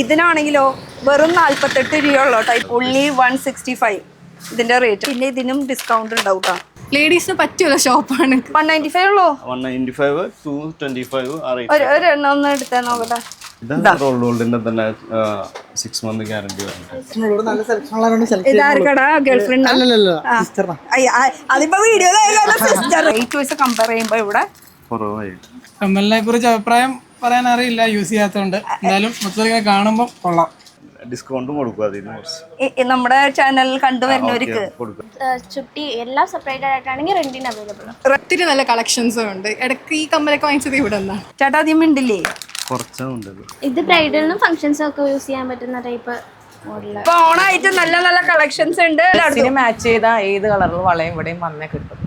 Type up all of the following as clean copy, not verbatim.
ഇതിനാണെങ്കിലോ വെറും 48 രൂപയുള്ളൂ കേട്ടോ. ഉള്ളി 165 ഇതിന്റെ റേറ്റ്. പിന്നെ ഇതിനും ഡിസ്കൗണ്ട് ഉണ്ടാവും കേട്ടോ. ലേഡീസിന് പറ്റിയുള്ള ഷോപ്പാണ്. 195 ഉള്ളൂ. 195 225 ഒരെണ്ണം ഒന്ന് എടുത്തേ നോക്കട്ടെ. സിക്സ് മന്ത് ഗ്യാരണ്ടി ഇതാർക്കടാ ഗേൾഫ്രണ്ട്? അതിപ്പോ വീഡിയോ കമ്പയർ ചെയ്യുമ്പോ ഇവിടെ കമ്മലിനെ കുറിച്ച് അഭിപ്രായം പറയാൻ അറിയില്ല, യൂസ് ചെയ്യാത്തതുകൊണ്ട്. എന്തായാലും മൊത്തത്തിൽ കാണുമ്പോൾ കൊള്ളാം. ഡിസ്കൗണ്ടും കൊടുക്കും. അതിന് നമ്മുടെ ചാനലിൽ കണ്ടുവരുന്നവർക്ക് ചുട്ടി എല്ലാം സെപ്പറേറ്റ് ആയിട്ടാണെങ്കിൽ റെന്റിന് അവൈലബിൾ ആണ്. ഒത്തിരി നല്ല കളക്ഷൻസും ഉണ്ട്. ഇടയ്ക്ക് ഈ കമ്മലൊക്കെ വാങ്ങിച്ചത് ഇവിടെ നിന്നാണ്. ചേട്ടാ ആദ്യം ഉണ്ടില്ലേ? കുറച്ചുണ്ട്. ഇത് ബ്രൈഡലിനും ഫംഗ്ഷൻസും ഒക്കെ യൂസ് ചെയ്യാൻ പറ്റുന്ന ടൈപ്പ് മോഡല്. ഇപ്പൊ ഓണായിട്ട് നല്ല നല്ല കളക്ഷൻസ് ഉണ്ട്. മാച്ച് ചെയ്ത ഏത് കളറിലും വളയും ഇവിടെയും വന്നേ കിട്ടും.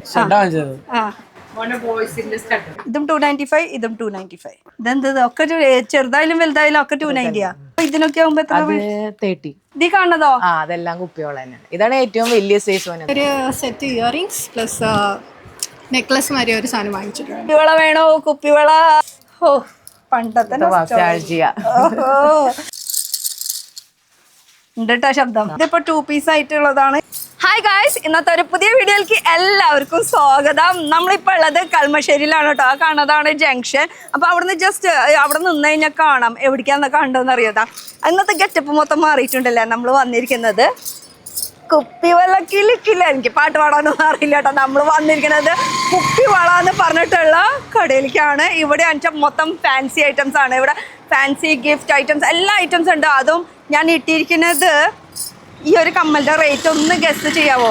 ഇതും 295, ഇതും 295. ഇതെന്ത് ഒക്കെ ചെറുതായാലും വലുതായാലും ഒക്കെ 290. ഇതിനൊക്കെ ആവുമ്പോ എത്ര? 30. ഇത് കാണുന്നതോ? അതെല്ലാം കുപ്പിയോള തന്നെയാണ്. ഇതാണ് ഏറ്റവും വലിയ സൈസ്. ഒരു സെറ്റ് ഇയറിംഗ്സ് പ്ലസ് നെക്ലസ് മാതിരി ഒരു സാധനം വാങ്ങിച്ചിട്ടുണ്ട്. കുപ്പിവള വേണോ? കുപ്പിവള ഓ പണ്ടത്തെ ഉണ്ട് ശബ്ദം. ഇതിപ്പോ 2 പീസ് ആയിട്ടുള്ളതാണ്. ഹായ് ഗായ്സ്, ഇന്നത്തെ ഒരു പുതിയ വീഡിയോയിലേക്ക് എല്ലാവർക്കും സ്വാഗതം. നമ്മളിപ്പോ ഉള്ളത് കളമശ്ശേരിയിലാണ് കേട്ടോ. ആ കാണുന്നതാണ് ജംഗ്ഷൻ. അപ്പൊ അവിടുന്ന് ജസ്റ്റ് അവിടെ നിന്ന് കഴിഞ്ഞാൽ കാണാം എവിടേക്കാന്ന് കണ്ടതെന്ന് അറിയാതാ. ഇന്നത്തെ ഗെറ്റപ്പ് മൊത്തം മാറിയിട്ടുണ്ടല്ലേ. നമ്മൾ വന്നിരിക്കുന്നത് കുപ്പിവളക്കിലിക്കില്ല, എനിക്ക് പാട്ട് പാടാനൊന്നും അറിയില്ല കേട്ടോ. നമ്മൾ വന്നിരിക്കുന്നത് കുപ്പിവള എന്ന് പറഞ്ഞിട്ടുള്ള കടയിലേക്കാണ്. ഇവിടെ അഞ്ചാൽ മൊത്തം ഫാൻസി ഐറ്റംസ് ആണ്. ഇവിടെ ഫാൻസി ഗിഫ്റ്റ് ഐറ്റംസ് എല്ലാ ഐറ്റംസ് ഉണ്ട്. അതും ഞാൻ ഇട്ടിരിക്കുന്നത് ഈ ഒരു കമ്മലിൻ്റെ റേറ്റ് ഒന്ന് ഗസ് ചെയ്യാവോ?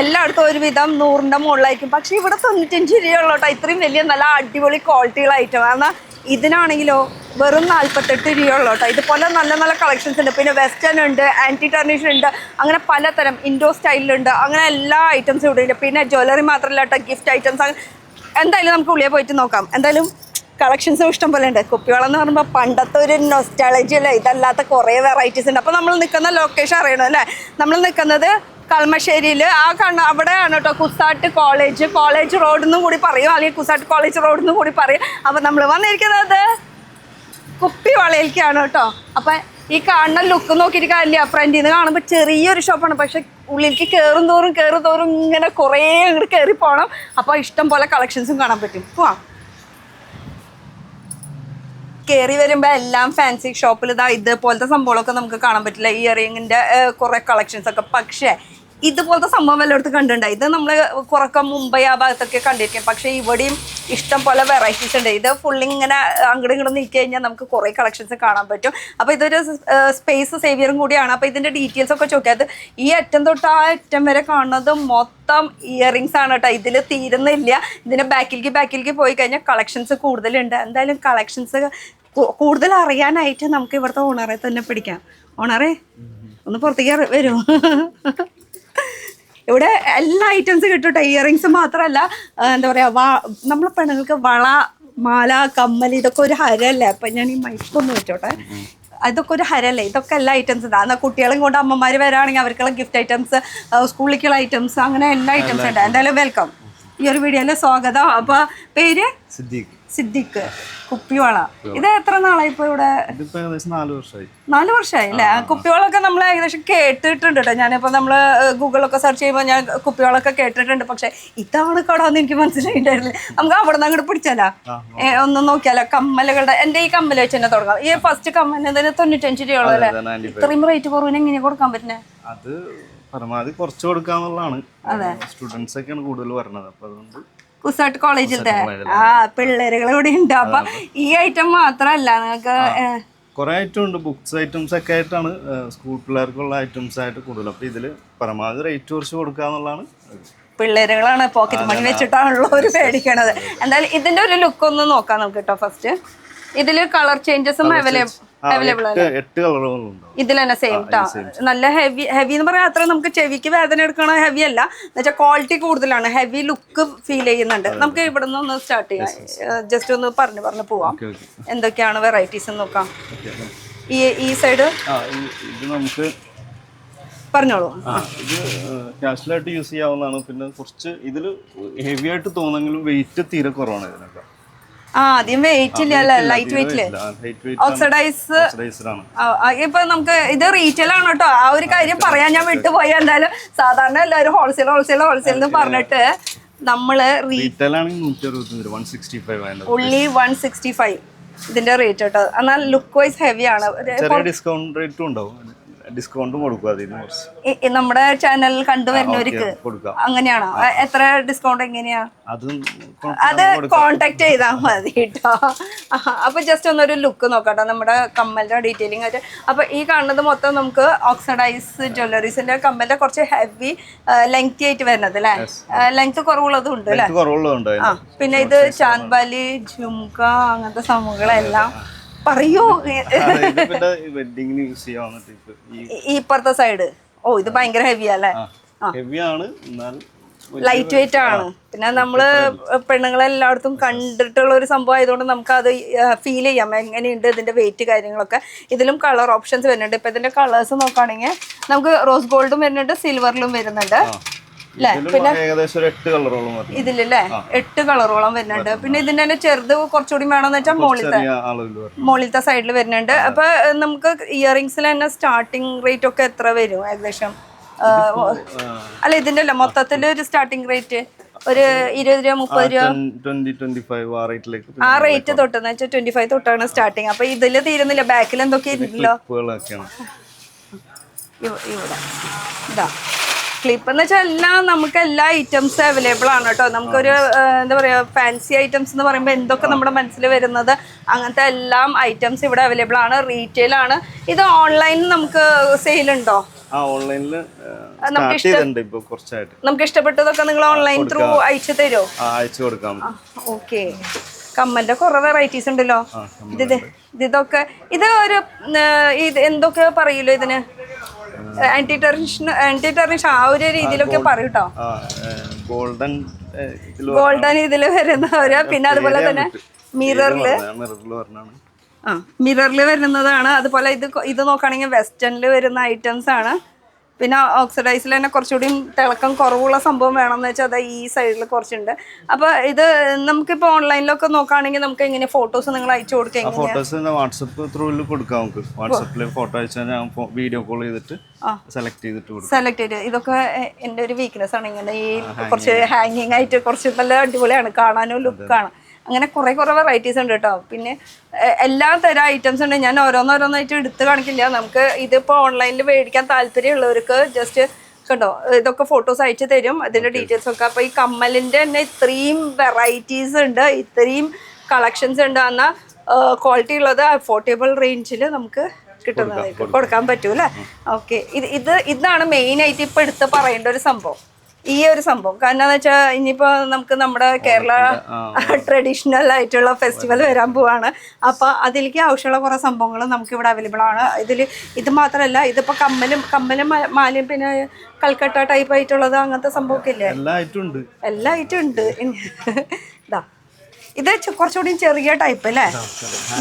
എല്ലായിടത്തും ഒരുവിധം 100ന്റെ മുകളിലായിരിക്കും. പക്ഷേ ഇവിടെ 95 രൂപയുള്ളൂ കേട്ടോ. ഇത്രയും വലിയ നല്ല അടിപൊളി ക്വാളിറ്റിയുള്ള ഐറ്റം. കാരണം ഇതിനാണെങ്കിലോ വെറും 48 രൂപയുള്ളൂ കേട്ടോ. ഇതുപോലെ നല്ല നല്ല കളക്ഷൻസ് ഉണ്ട്. പിന്നെ വെസ്റ്റേൺ ഉണ്ട്, ആൻറ്റി ടർണിഷ് ഉണ്ട്, അങ്ങനെ പലതരം ഇൻഡോ സ്റ്റൈലിലുണ്ട്. അങ്ങനെ എല്ലാ ഐറ്റംസും ഇവിടെ ഉണ്ട്. പിന്നെ ജ്വല്ലറി മാത്രമല്ല കേട്ടോ, ഗിഫ്റ്റ് ഐറ്റംസ്. എന്തായാലും നമുക്ക് ഉള്ളിൽ പോയിട്ട് നോക്കാം. എന്തായാലും കളക്ഷൻസും ഇഷ്ടം പോലെ ഉണ്ട്. കുപ്പിവളം എന്ന് പറയുമ്പോൾ പണ്ടത്തെ ഒരു നൊസ്റ്റാളജി അല്ലേ, ഇതല്ലാത്ത കുറേ വെറൈറ്റീസ് ഉണ്ട്. അപ്പോൾ നമ്മൾ നിൽക്കുന്ന ലൊക്കേഷൻ അറിയണം അല്ലേ. നമ്മൾ നിൽക്കുന്നത് കളമശ്ശേരിയിൽ അവിടെയാണ് കേട്ടോ. കുസാട്ട് കോളേജ് റോഡ് എന്നും കൂടി പറയും, അല്ലെങ്കിൽ കുസാട്ട് കോളേജ് റോഡ് എന്നും കൂടി പറയും. അപ്പോൾ നമ്മൾ വന്നിരിക്കുന്നത് കുപ്പിവളയിലേക്കാണ് കേട്ടോ. അപ്പം ഈ കാണുന്ന ലുക്ക് നോക്കിയിട്ട് കാര്യമില്ല. ഫ്രണ്ടിൽ നിന്ന് കാണുമ്പോൾ ചെറിയൊരു ഷോപ്പാണ്, പക്ഷെ ഉള്ളിലേക്ക് കയറും തോറും ഇങ്ങനെ കുറേ അങ്ങോട്ട് കയറി പോകണം. അപ്പോൾ ഇഷ്ടം പോലെ കളക്ഷൻസും കാണാൻ പറ്റും. പോവാം. കയറി വരുമ്പോൾ എല്ലാം ഫാൻസി ഷോപ്പിൽ ഇതുപോലത്തെ സംഭവങ്ങളൊക്കെ നമുക്ക് കാണാൻ പറ്റില്ല. ഇയറിങ്ങിൻ്റെ കുറേ കളക്ഷൻസ് ഒക്കെ. പക്ഷേ ഇതുപോലത്തെ സംഭവം എല്ലായിടത്തും കണ്ടിട്ടുണ്ട്. ഇത് നമ്മൾ കുറക്കെ മുംബൈ ആ ഭാഗത്തൊക്കെ കണ്ടിരിക്കും. പക്ഷേ ഇവിടെയും ഇഷ്ടം പോലെ വെറൈറ്റീസ് ഉണ്ട്. ഇത് ഫുള്ളിങ്ങനെ അങ്ങോട്ട് നീക്കി കഴിഞ്ഞാൽ നമുക്ക് കുറേ കളക്ഷൻസ് കാണാൻ പറ്റും. അപ്പോൾ ഇതൊരു സ്പേസ് സേവിയറും കൂടിയാണ്. അപ്പോൾ ഇതിൻ്റെ ഡീറ്റെയിൽസ് ഒക്കെ ചോദിക്കാത് ഈ അറ്റം തൊട്ട് ആ അറ്റം വരെ കാണുന്നത് മൊത്തം ഇയറിങ്സ് ആണ് കേട്ടോ. ഇതിൽ തീരുന്നില്ല. ഇതിൻ്റെ ബാക്കിലേക്ക് പോയി കഴിഞ്ഞാൽ കളക്ഷൻസ് കൂടുതലുണ്ട്. എന്തായാലും കളക്ഷൻസ് കൂടുതൽ അറിയാനായിട്ട് നമുക്ക് ഇവിടുത്തെ ഓണറെ തന്നെ പിടിക്കാം. ഓണറെ ഒന്ന് പുറത്തേക്ക് വരും. ഇവിടെ എല്ലാ ഐറ്റംസ് കിട്ടും കേട്ടോ. ഇയറിങ്സ് മാത്രമല്ല, എന്താ പറയുക, നമ്മളെ പെണ്ണുങ്ങൾക്ക് വള, മാല, കമ്മൽ, ഇതൊക്കെ ഒരു ഹരല്ലേ. അപ്പം ഞാൻ ഈ മൈക്കൊന്ന് വെച്ചോട്ടെ. ഇതൊക്കെ ഒരു ഹരല്ലേ. ഇതൊക്കെ എല്ലാ ഐറ്റംസ് ഉണ്ട്. എന്നാൽ കുട്ടികളും കൊണ്ട് അമ്മമാർ വരാണെങ്കിൽ അവർക്കുള്ള ഗിഫ്റ്റ് ഐറ്റംസ്, സ്കൂളിലേക്കുള്ള ഐറ്റംസ്, അങ്ങനെ എല്ലാ ഐറ്റംസും ഉണ്ട്. എന്തായാലും വെൽക്കം, ഈ ഒരു വീഡിയോയിൽ സ്വാഗതം. അപ്പോൾ പേര് സിദ്ദിഖ്, കുപ്പിവള. ഇത് എത്ര നാളായി ഇപ്പോൾ ഇവിടെ? 4 വർഷമായി അല്ലേ? കുപ്പിവളൊക്കെ നമ്മൾ ഏകദേശം കേട്ടിട്ടുണ്ട് കേട്ടോ. ഞാനിപ്പോൾ നമ്മൾ ഗൂഗിളൊക്കെ സെർച്ച് ചെയ്യുമ്പോൾ ഞാൻ കുപ്പിവളൊക്കെ കേട്ടിട്ടുണ്ട്. പക്ഷെ ഇതാണ് കടമെന്ന് എനിക്ക് മനസ്സിലായിട്ടായിരുന്നില്ല. നമുക്ക് അവിടെ നിന്ന് അങ്ങോട്ട് പിടിച്ചാലോ, ഒന്ന് നോക്കിയാലോ കമ്മലുകളുടെ. എൻ്റെ ഈ കമ്മൽ വെച്ച് തന്നെ തുടങ്ങാം. ഈ ഫസ്റ്റ് കമ്മലിന് 95 രൂപയുള്ളൂ അല്ലേ? ഇത്രയും റേറ്റ് കുറവിന് എങ്ങനെയാണ് കൊടുക്കാൻ പറ്റുന്നത്? അത് പരമാവധി കുറച്ച് കൊടുക്കാന്നുള്ളതാണ്. സ്റ്റുഡൻസ് ഒക്കെയാണ് കൂടുതൽ വരുന്നത്. അപ്പോൾ അതുകൊണ്ട് കുസാട്ട് കോളേജിലത്തെ പിള്ളേരുകൾ കൂടി ഉണ്ട്. അപ്പൊ ഈ ഐറ്റം മാത്രല്ല, നിങ്ങൾക്ക് കുറെ ഐറ്റം ഉണ്ട്. ബുക്സ് ഐറ്റംസ് ഒക്കെ ആയിട്ടാണ് സ്കൂൾ പിള്ളേർക്കുള്ള ഐറ്റംസ് ആയിട്ട് കൂടുതൽ. അപ്പൊ ഇതില് പരമാവധി റേറ്റ് കുറച്ച് കൊടുക്കാന്നുള്ളതാണ്. പിള്ളേരുകളാണ് പോക്കറ്റ് മണി വെച്ചിട്ടാണല്ലോ ഒരു പേടിക്കണത്. എന്തായാലും ഇതിന്റെ ഒരു ലുക്ക് ഒന്ന് നോക്കാം നമുക്ക് കേട്ടോ. ഫസ്റ്റ് ഇതില് കളർ ചേഞ്ചസും അവൈലബിൾ ആണ്. 8 കളറുകളുണ്ട് ഇതിൽ തന്നെ സെയിം ട്ടാ. നല്ല ഹെവി എന്ന് പറയാൻ അത്ര നമുക്ക് ചെവിക്ക് വേദന എടുക്കണ ഹെവി അല്ല, എന്നുവെച്ചാൽ ക്വാളിറ്റി കൂടുതലാണ്. ഹെവി ലുക്ക് ഫീൽ ചെയ്യുന്നുണ്ട്. നമുക്ക് ഇവിടെ നിന്ന് ഒന്ന് സ്റ്റാർട്ട് ചെയ്യാം. ജസ്റ്റ് ഒന്ന് പറഞ്ഞു പോവാം. എന്തൊക്കെയാണ് വെറൈറ്റീസ് നോക്കാം. ഈ സൈഡ് ഇത് നമുക്ക് പറഞ്ഞോളൂ. ഇത് കാഷ്വലായിട്ട് യൂസ് ചെയ്യാവുന്നതാണ്. പിന്നെ കുറച്ച് ഇതിൽ ഹെവി ആയിട്ട് തോന്നെങ്കിലും വെയിറ്റ് തീരെ കുറവാണ് ഇതിനൊക്കെ. ആദ്യം വെയിറ്റ് ഇല്ലല്ലേ, ലൈറ്റ് വെയിറ്റില് ഓക്സിഡൈസ്. ഇപ്പൊ നമുക്ക് ഇത് റീറ്റെയിൽ ആണ് കേട്ടോ, ആ ഒരു കാര്യം പറയാൻ ഞാൻ വിട്ടുപോയി. എന്തായാലും സാധാരണ എല്ലാവരും ഹോൾസെയിൽ എന്ന് പറഞ്ഞിട്ട് നമ്മള് only 165 ഇതിന്റെ റേറ്റ് കേട്ടോ. എന്നാൽ ലുക്ക് വൈസ് ഹെവി ആണ്. ഡിസ്കൗണ്ട് റേറ്റും ഉണ്ടാവും, ഡിസ്കൗണ്ടും കൊടുക്കും അതിന് കുറച്ച്. നമ്മുടെ ചാനലിൽ കണ്ടുവരുന്നവർക്ക് അങ്ങനെയാണോ? എത്ര ഡിസ്കൗണ്ട് എങ്ങനെയാ? അത് കോണ്ടാക്ട് ചെയ്താൽ മതി കേട്ടോ. അപ്പൊ ജസ്റ്റ് ഒന്നൊരു ലുക്ക് നോക്കട്ടോ നമ്മുടെ കമ്മലിന്റെ ഡീറ്റെയിലിംഗ് ആയിട്ട്. അപ്പൊ ഈ കാണുന്നത് മൊത്തം നമുക്ക് ഓക്സിഡൈസ് ജ്വല്ലറീസിന്റെ കമ്മലിന്റെ കുറച്ച് ഹെവി ലെങ്തി ആയിട്ട് വരുന്നത് അല്ലേ, ലെങ്ത് കുറവുള്ളതും ഉണ്ട് അല്ലേ. ആ പിന്നെ ഇത് ചാന്ദ്ബാലി, ജുംക അങ്ങനത്തെ സംഭവങ്ങളെല്ലാം പറയൂ. ഇപ്പുറത്തെ സൈഡ് ഇത് ഭയങ്കര ഹെവി അല്ലേ, ലൈറ്റ് വെയിറ്റ് ആണ്. പിന്നെ നമ്മള് പെണ്ണുങ്ങളെല്ലായിടത്തും കണ്ടിട്ടുള്ള ഒരു സംഭവം ആയതുകൊണ്ട് നമുക്ക് അത് ഫീൽ ചെയ്യാം എങ്ങനെയുണ്ട് ഇതിന്റെ വെയിറ്റ് കാര്യങ്ങളൊക്കെ. ഇതിലും കളർ ഓപ്ഷൻസ് വരുന്നുണ്ട്. ഇപ്പൊ ഇതിന്റെ കളേഴ്സ് നോക്കുകയാണെങ്കിൽ നമുക്ക് റോസ് ഗോൾഡും വരുന്നുണ്ട്, സിൽവറിലും വരുന്നുണ്ട് അല്ലേ. പിന്നെ ഇതിലല്ലേ 8 കളറോളം വരുന്നുണ്ട്. പിന്നെ ഇതിന്റെ തന്നെ ചെറുത് കുറച്ചുകൂടി വേണമെന്ന് വെച്ചാൽ മോളിലത്തെ സൈഡിൽ വരുന്നുണ്ട്. അപ്പൊ നമുക്ക് ഇയറിംഗ്സിൽ തന്നെ സ്റ്റാർട്ടിങ് റേറ്റ് ഒക്കെ എത്ര വരും ഏകദേശം? അല്ല ഇതിന്റെ അല്ല മൊത്തത്തില് ഒരു സ്റ്റാർട്ടിങ് റേറ്റ് ഒരു 20 രൂപ 30 രൂപ ആ റേറ്റ് തൊട്ടെന്ന് വെച്ചാൽ 25 തൊട്ടാണ് സ്റ്റാർട്ടിങ്. അപ്പൊ ഇതില് തീരുന്നില്ല, ബാക്കിൽ എന്തൊക്കെ ഇരുന്നല്ലോ. ഇവിടെ ഇതാ ക്ലിപ്പ് എന്ന് വെച്ചാൽ എല്ലാം നമുക്ക് എല്ലാ ഐറ്റംസ് അവൈലബിൾ ആണ് കേട്ടോ. നമുക്കൊരു എന്താ പറയുക ഫാൻസി ഐറ്റംസ് എന്ന് പറയുമ്പോൾ എന്തൊക്കെ നമ്മുടെ മനസ്സിൽ വരുന്നത് അങ്ങനത്തെ എല്ലാം ഐറ്റംസ് ഇവിടെ അവൈലബിൾ ആണ്. റീറ്റെയിൽ ആണ്. ഇത് ഓൺലൈനിൽ നമുക്ക് സെയിൽ ഉണ്ടോ? നമുക്ക് ഇഷ്ടപ്പെട്ടതൊക്കെ നിങ്ങൾ ഓൺലൈൻ ത്രൂ അയച്ചു തരുമോ? ഓക്കെ. കമ്മലിന്റെ കുറെ വെറൈറ്റീസ് ഉണ്ടല്ലോ. ഇതൊക്കെ ഇത് ഒരു ഇത് എന്തൊക്കെ പറയൂലോ ഇതിന്, ആന്റി ടെർണിഷ് ആ ഒരു രീതിയിലൊക്കെ പറയൂട്ടോ. ഗോൾഡൻ ഇതില് വരുന്നവര്. പിന്നെ അതുപോലെ തന്നെ മിററില് വരുന്നതാണ്. അതുപോലെ ഇത് നോക്കുകയാണെങ്കിൽ വെസ്റ്റേണിൽ വരുന്ന ഐറ്റംസ് ആണ്. പിന്നെ ഓക്സിഡൈസിൽ തന്നെ കുറച്ചുകൂടി തിളക്കം കുറവുള്ള സംഭവം വേണമെന്ന് വെച്ചാൽ അത് ഈ സൈഡിൽ കുറച്ചുണ്ട്. അപ്പൊ ഇത് നമുക്കിപ്പോ ഓൺലൈനിലൊക്കെ നോക്കുകയാണെങ്കിൽ നമുക്ക് എങ്ങനെ ഫോട്ടോസ് നിങ്ങൾ അയച്ചു കൊടുക്കുക? ഫോട്ടോസ് വാട്സപ്പ് ത്രൂവിൽ കൊടുക്കാം. നമുക്ക് വാട്സപ്പിൽ ഫോട്ടോ അയച്ചാൽ ഞാൻ വീഡിയോ കോൾ ചെയ്തിട്ട് സെലക്ട് ചെയ്ത് ഇതൊക്കെ എൻ്റെ ഒരു വീക്ക്നെസ് ആണ്. ഇങ്ങനെ ഈ കുറച്ച് ഹാങ്ങിങ് ആയിട്ട് കുറച്ച് നല്ല അടിപൊളിയാണ്, കാണാനും ലുക്കാണ്. അങ്ങനെ കുറെ വെറൈറ്റീസ് ഉണ്ട് കേട്ടോ. പിന്നെ എല്ലാ തരം ഐറ്റംസ് ഉണ്ട്. ഞാൻ ഓരോന്നോരോന്നായിട്ട് എടുത്ത് കാണിക്കില്ല. നമുക്ക് ഇതിപ്പോൾ ഓൺലൈനിൽ മേടിക്കാൻ താല്പര്യമുള്ളവർക്ക് ജസ്റ്റ് കണ്ടോ ഇതൊക്കെ ഫോട്ടോസ് അയച്ചു തരും, അതിൻ്റെ ഡീറ്റെയിൽസ് ഒക്കെ. അപ്പോൾ ഈ കമ്മലിൻ്റെ തന്നെ ഇത്രയും വെറൈറ്റീസ് ഉണ്ട്, ഇത്രയും കളക്ഷൻസ് ഉണ്ട്. എന്നാൽ ക്വാളിറ്റി ഉള്ളത് അഫോർഡബിൾ റേഞ്ചിൽ നമുക്ക് കിട്ടുന്നതായിട്ട് കൊടുക്കാൻ പറ്റൂല്ലേ. ഓക്കെ. ഇതാണ് മെയിനായിട്ട് ഇപ്പോൾ എടുത്ത് പറയേണ്ട ഒരു സംഭവം, ഈ ഒരു സംഭവം. കാരണം എന്താ വെച്ചാൽ ഇനിയിപ്പോൾ നമുക്ക് നമ്മുടെ കേരള ട്രഡീഷണൽ ആയിട്ടുള്ള ഫെസ്റ്റിവൽ വരാൻ പോവാണ്. അപ്പോൾ അതിലേക്ക് ആവശ്യമുള്ള കുറേ സംഭവങ്ങൾ നമുക്കിവിടെ അവൈലബിൾ ആണ്. ഇത് മാത്രമല്ല, ഇതിപ്പോൾ കമ്മലും മാലയും പിന്നെ കൽക്കട്ട ടൈപ്പ് ആയിട്ടുള്ളത് അങ്ങനത്തെ സംഭവമൊക്കെ ഇല്ലേ, എല്ലാ ഐറ്റം ഉണ്ട്. ഇതാ ഇത് കുറച്ചുകൂടി ചെറിയ ടൈപ്പ് അല്ലേ,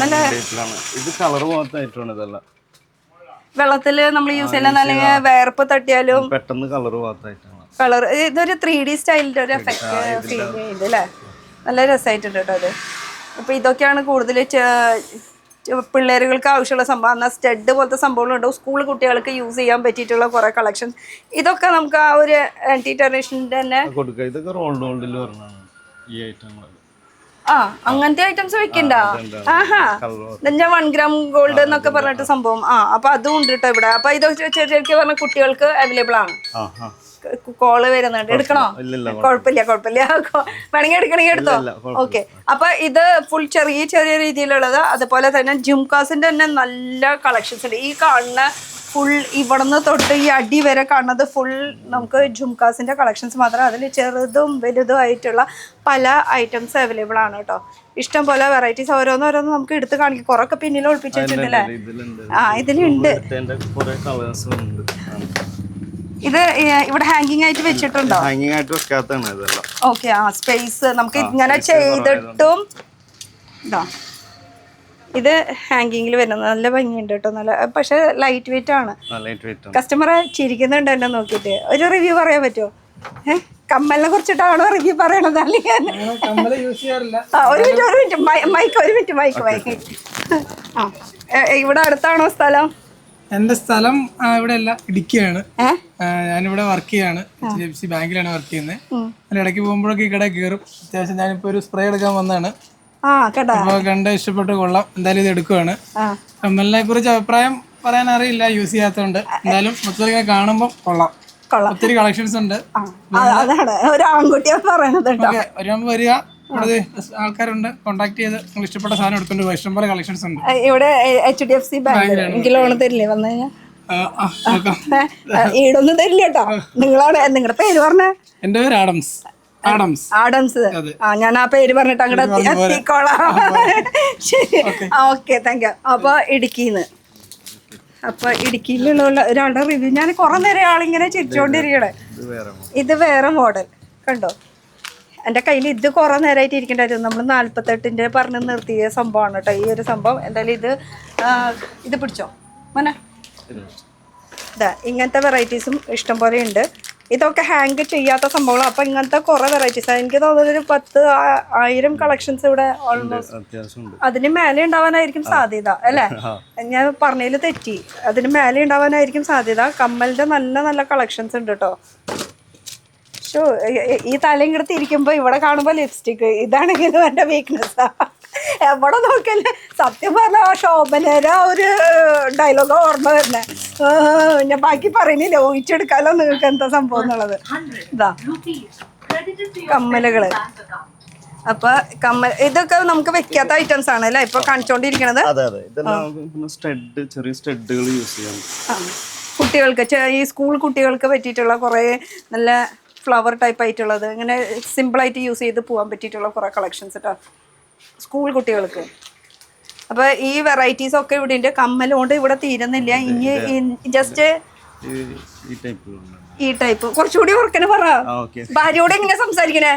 നല്ല വെള്ളത്തിൽ നമ്മൾ യൂസ് ചെയ്യുന്ന, അല്ലെങ്കിൽ വേർപ്പ് തട്ടിയാലും പെട്ടെന്ന് കളർ. ഇതൊരു 3D സ്റ്റൈലിൻ്റെ ഒരു എഫക്റ്റ് ഫീൽ ചെയ്യുന്നുണ്ട് അല്ലേ, നല്ല രസമായിട്ടുണ്ട് കേട്ടോ അത്. അപ്പോൾ ഇതൊക്കെയാണ് കൂടുതൽ പിള്ളേരുകൾക്ക് ആവശ്യമുള്ള സംഭവം. എന്നാൽ സ്റ്റഡ് പോലത്തെ സംഭവങ്ങളുണ്ട്, സ്കൂൾ കുട്ടികൾക്ക് യൂസ് ചെയ്യാൻ പറ്റിയിട്ടുള്ള കുറേ കളക്ഷൻസ്. ഇതൊക്കെ നമുക്ക് ആ ഒരു ആന്റി ടെർണിഷിൻ്റെ തന്നെ അങ്ങനത്തെ ഐറ്റംസ് വെക്കണ്ട. ആഹാ, ഞാൻ 1 ഗ്രാം ഗോൾഡ് എന്നൊക്കെ പറഞ്ഞിട്ട് സംഭവം. അപ്പൊ അതും ഉണ്ട് കേട്ടോ ഇവിടെ. അപ്പൊ ഇത് ചെറിയ പറഞ്ഞ കുട്ടികൾക്ക് അവൈലബിൾ ആണ്. കോള് വരുന്നുണ്ട്, എടുക്കണോ? കുഴപ്പമില്ല വേണമെങ്കിൽ എടുക്കണമെങ്കിൽ എടുത്തോ. ഓക്കെ. അപ്പൊ ഇത് ഫുൾ ചെറിയ രീതിയിലുള്ളത്. അതുപോലെ തന്നെ ജുംകാസിന്റെ തന്നെ നല്ല കളക്ഷൻസ് ഉണ്ട്. ഈ കാണുന്ന ഫുൾ ഇവിടുന്ന് തൊട്ട് ഈ അടി വരെ കാണുന്നത് ഫുൾ നമുക്ക് ജുംകാസിന്റെ കളക്ഷൻസ് മാത്രം. അതിൽ ചെറുതും വലുതും ആയിട്ടുള്ള പല ഐറ്റംസ് അവൈലബിൾ ആണ് കേട്ടോ. ഇഷ്ടം പോലെ വെറൈറ്റീസ് ഓരോന്നോരോന്ന് നമുക്ക് എടുത്ത് കാണിക്കും. കുറൊക്കെ പിന്നിൽ ഒളിപ്പിച്ചിട്ടുണ്ടല്ലേ. ഇതിലുണ്ട്. ഇത് ഇവിടെ ഹാങ്ങിങ് ആയിട്ട് വെച്ചിട്ടുണ്ടോ? ഓക്കെ. സ്പേസ് നമുക്ക് ഇങ്ങനെ ചെയ്തിട്ടും ഇതാ ഇത് ഹാങ്കിങ്ങിൽ വരുന്നത് നല്ല ഭംഗിയുണ്ട് കേട്ടോ. നല്ല പക്ഷെ ലൈറ്റ് വെയിറ്റ് ആണ്. കസ്റ്റമറെ ചിരിക്കുന്നുണ്ട് എന്നെ നോക്കിയിട്ട്. ഒരു റിവ്യൂ പറയാൻ പറ്റുമോ? കമ്മലിനെ കുറിച്ചിട്ടാണോ റിവ്യൂ പറയണത് അല്ലെങ്കിൽ ഞങ്ങൾ കമ്മല് യൂസ് ചെയ്യാറില്ല. ഒരു മിനിറ്റ് മൈക്ക് ആ ഇവിടെ അടുത്താണോ സ്ഥലം? എന്റെ സ്ഥലം ഇവിടെ അല്ല, ഇടുക്കിയാണ്. ഞാനിവിടെ വർക്ക് ചെയ്യാണ്, HDFC ബാങ്കിലാണ് വർക്ക് ചെയ്യുന്നത്. അതിൽ ഇടയ്ക്ക് പോകുമ്പോഴൊക്കെ ഈ കട കയറും. അത്യാവശ്യം ഞാനിപ്പോ ഒരു സ്പ്രേ എടുക്കാൻ വന്നതാണ്. അപ്പോൾ കണ്ട് ഇഷ്ടപ്പെട്ട് കൊള്ളാം, എന്തായാലും ഇത് എടുക്കുവാണ്. കമ്മലിനെ കുറിച്ച് അഭിപ്രായം പറയാൻ അറിയില്ല, യൂസ് ചെയ്യാത്തതുകൊണ്ട്. എന്തായാലും മൊത്തത്തിൽ ഇങ്ങനെ കാണുമ്പോൾ കൊള്ളാം. ഒത്തിരി കളക്ഷൻസ് ഉണ്ട്. അതാണ് ഒരു ആൺകുട്ടിയെ പറയണത്. വരുമ്പോൾ വരിക, ഇവിടെ ആൾക്കാരുണ്ട്, കോൺടാക്ട് ചെയ്ത് നിങ്ങൾ ഇഷ്ടപ്പെട്ട സാധനം എടുക്കൊണ്ട് പോയി. ഇഷ്ടംപോലെ കളക്ഷൻസ് ഉണ്ട്. ഇവിടെ HDFC ബാങ്ക് എനിക്ക് ലോൺ തരില്ലേ വന്നു കഴിഞ്ഞാൽ? ഈടൊന്നും തരില്ല കേട്ടോ. നിങ്ങളുടെ പേര് പറഞ്ഞ? എന്റെ പേര് ആഡംസ്. ആഡംസ്. ഞാൻ ആ പേര് പറഞ്ഞിട്ട് അങ്ങോട്ട് എത്തിക്കോളാം. ശരി, ഓക്കെ, താങ്ക് യു. അപ്പൊ ഇടുക്കിയിലുള്ള ഒരാളുടെ റിവ്യൂ ഞാൻ കുറെ നേരം ആളിങ്ങനെ ചിരിച്ചോണ്ടിരിക്കണേ. ഇത് വേറെ മോഡൽ കണ്ടോ. എൻ്റെ കയ്യിൽ ഇത് കുറെ നേരമായിട്ട് ഇരിക്കണ്ടായിരുന്നു. നമ്മൾ 48-ൻ്റെ പറഞ്ഞ് നിർത്തിയ സംഭവമാണ് കേട്ടോ ഈ ഒരു സംഭവം. എന്തായാലും ഇത് പിടിച്ചോ മോനെ. ഇതാ ഇങ്ങനത്തെ വെറൈറ്റീസും ഇഷ്ടം പോലെ ഉണ്ട്. ഇതൊക്കെ ഹാങ് ചെയ്യാത്ത സംഭവമാണ്. അപ്പം ഇങ്ങനത്തെ കുറേ വെറൈറ്റീസ്. എനിക്ക് തോന്നുന്നൊരു 10,000 കളക്ഷൻസ് ഇവിടെ ഓൾമോസ്റ്റ്. അതിന് മേലെ ഉണ്ടാവാനായിരിക്കും സാധ്യത അല്ലേ? ഞാൻ പറഞ്ഞതിൽ തെറ്റി. അതിന് മേലെ ഉണ്ടാവാനായിരിക്കും സാധ്യത. കമ്മലിൻ്റെ നല്ല നല്ല കളക്ഷൻസ് ഉണ്ട് കേട്ടോ. ഈ തലയും കിടത്ത് ഇരിക്കുമ്പോൾ ഇവിടെ കാണുമ്പോൾ ലിപ്സ്റ്റിക്ക്, ഇതാണെങ്കിലും എൻ്റെ വീക്ക്നെസ്സാ. എവിടെ നോക്കിയാലും സത്യം പറഞ്ഞ ആ ശോഭനയുടെ ഒരു ഡയലോഗ് ഓർമ്മ വരുന്നേ. ഞാൻ ബാക്കി പറയുന്നില്ല, ഊഹിച്ചെടുക്കാലോ നിങ്ങൾക്ക് എന്താ സംഭവം എന്നുള്ളത്. ഇതാ കമ്മലുകള്. അപ്പൊ ഇതൊക്കെ നമുക്ക് വെക്കാത്ത ഐറ്റംസ് ആണ് അല്ലേ ഇപ്പൊ കാണിച്ചോണ്ടിരിക്കണത്? കുട്ടികൾക്ക് ഈ സ്കൂൾ കുട്ടികൾക്ക് പറ്റിയിട്ടുള്ള കുറെ നല്ല ഫ്ലവർ ടൈപ്പ് ആയിട്ടുള്ളത്, ഇങ്ങനെ സിമ്പിളായിട്ട് യൂസ് ചെയ്ത് പോകാൻ പറ്റിയിട്ടുള്ള കുറേ കളക്ഷൻസ് കേട്ടോ സ്കൂൾ കുട്ടികൾക്ക്. അപ്പോൾ ഈ വെറൈറ്റീസ് ഒക്കെ ഇവിടെ ഉണ്ട്. കമ്മലുകൊണ്ട് ഇവിടെ തീരുന്നില്ല. ഇനി ജസ്റ്റ് ഈ ടൈപ്പ് കുറച്ചുകൂടി ഉറക്കനെ പറ. ഭാര്യയോട് എങ്ങനെ സംസാരിക്കണേ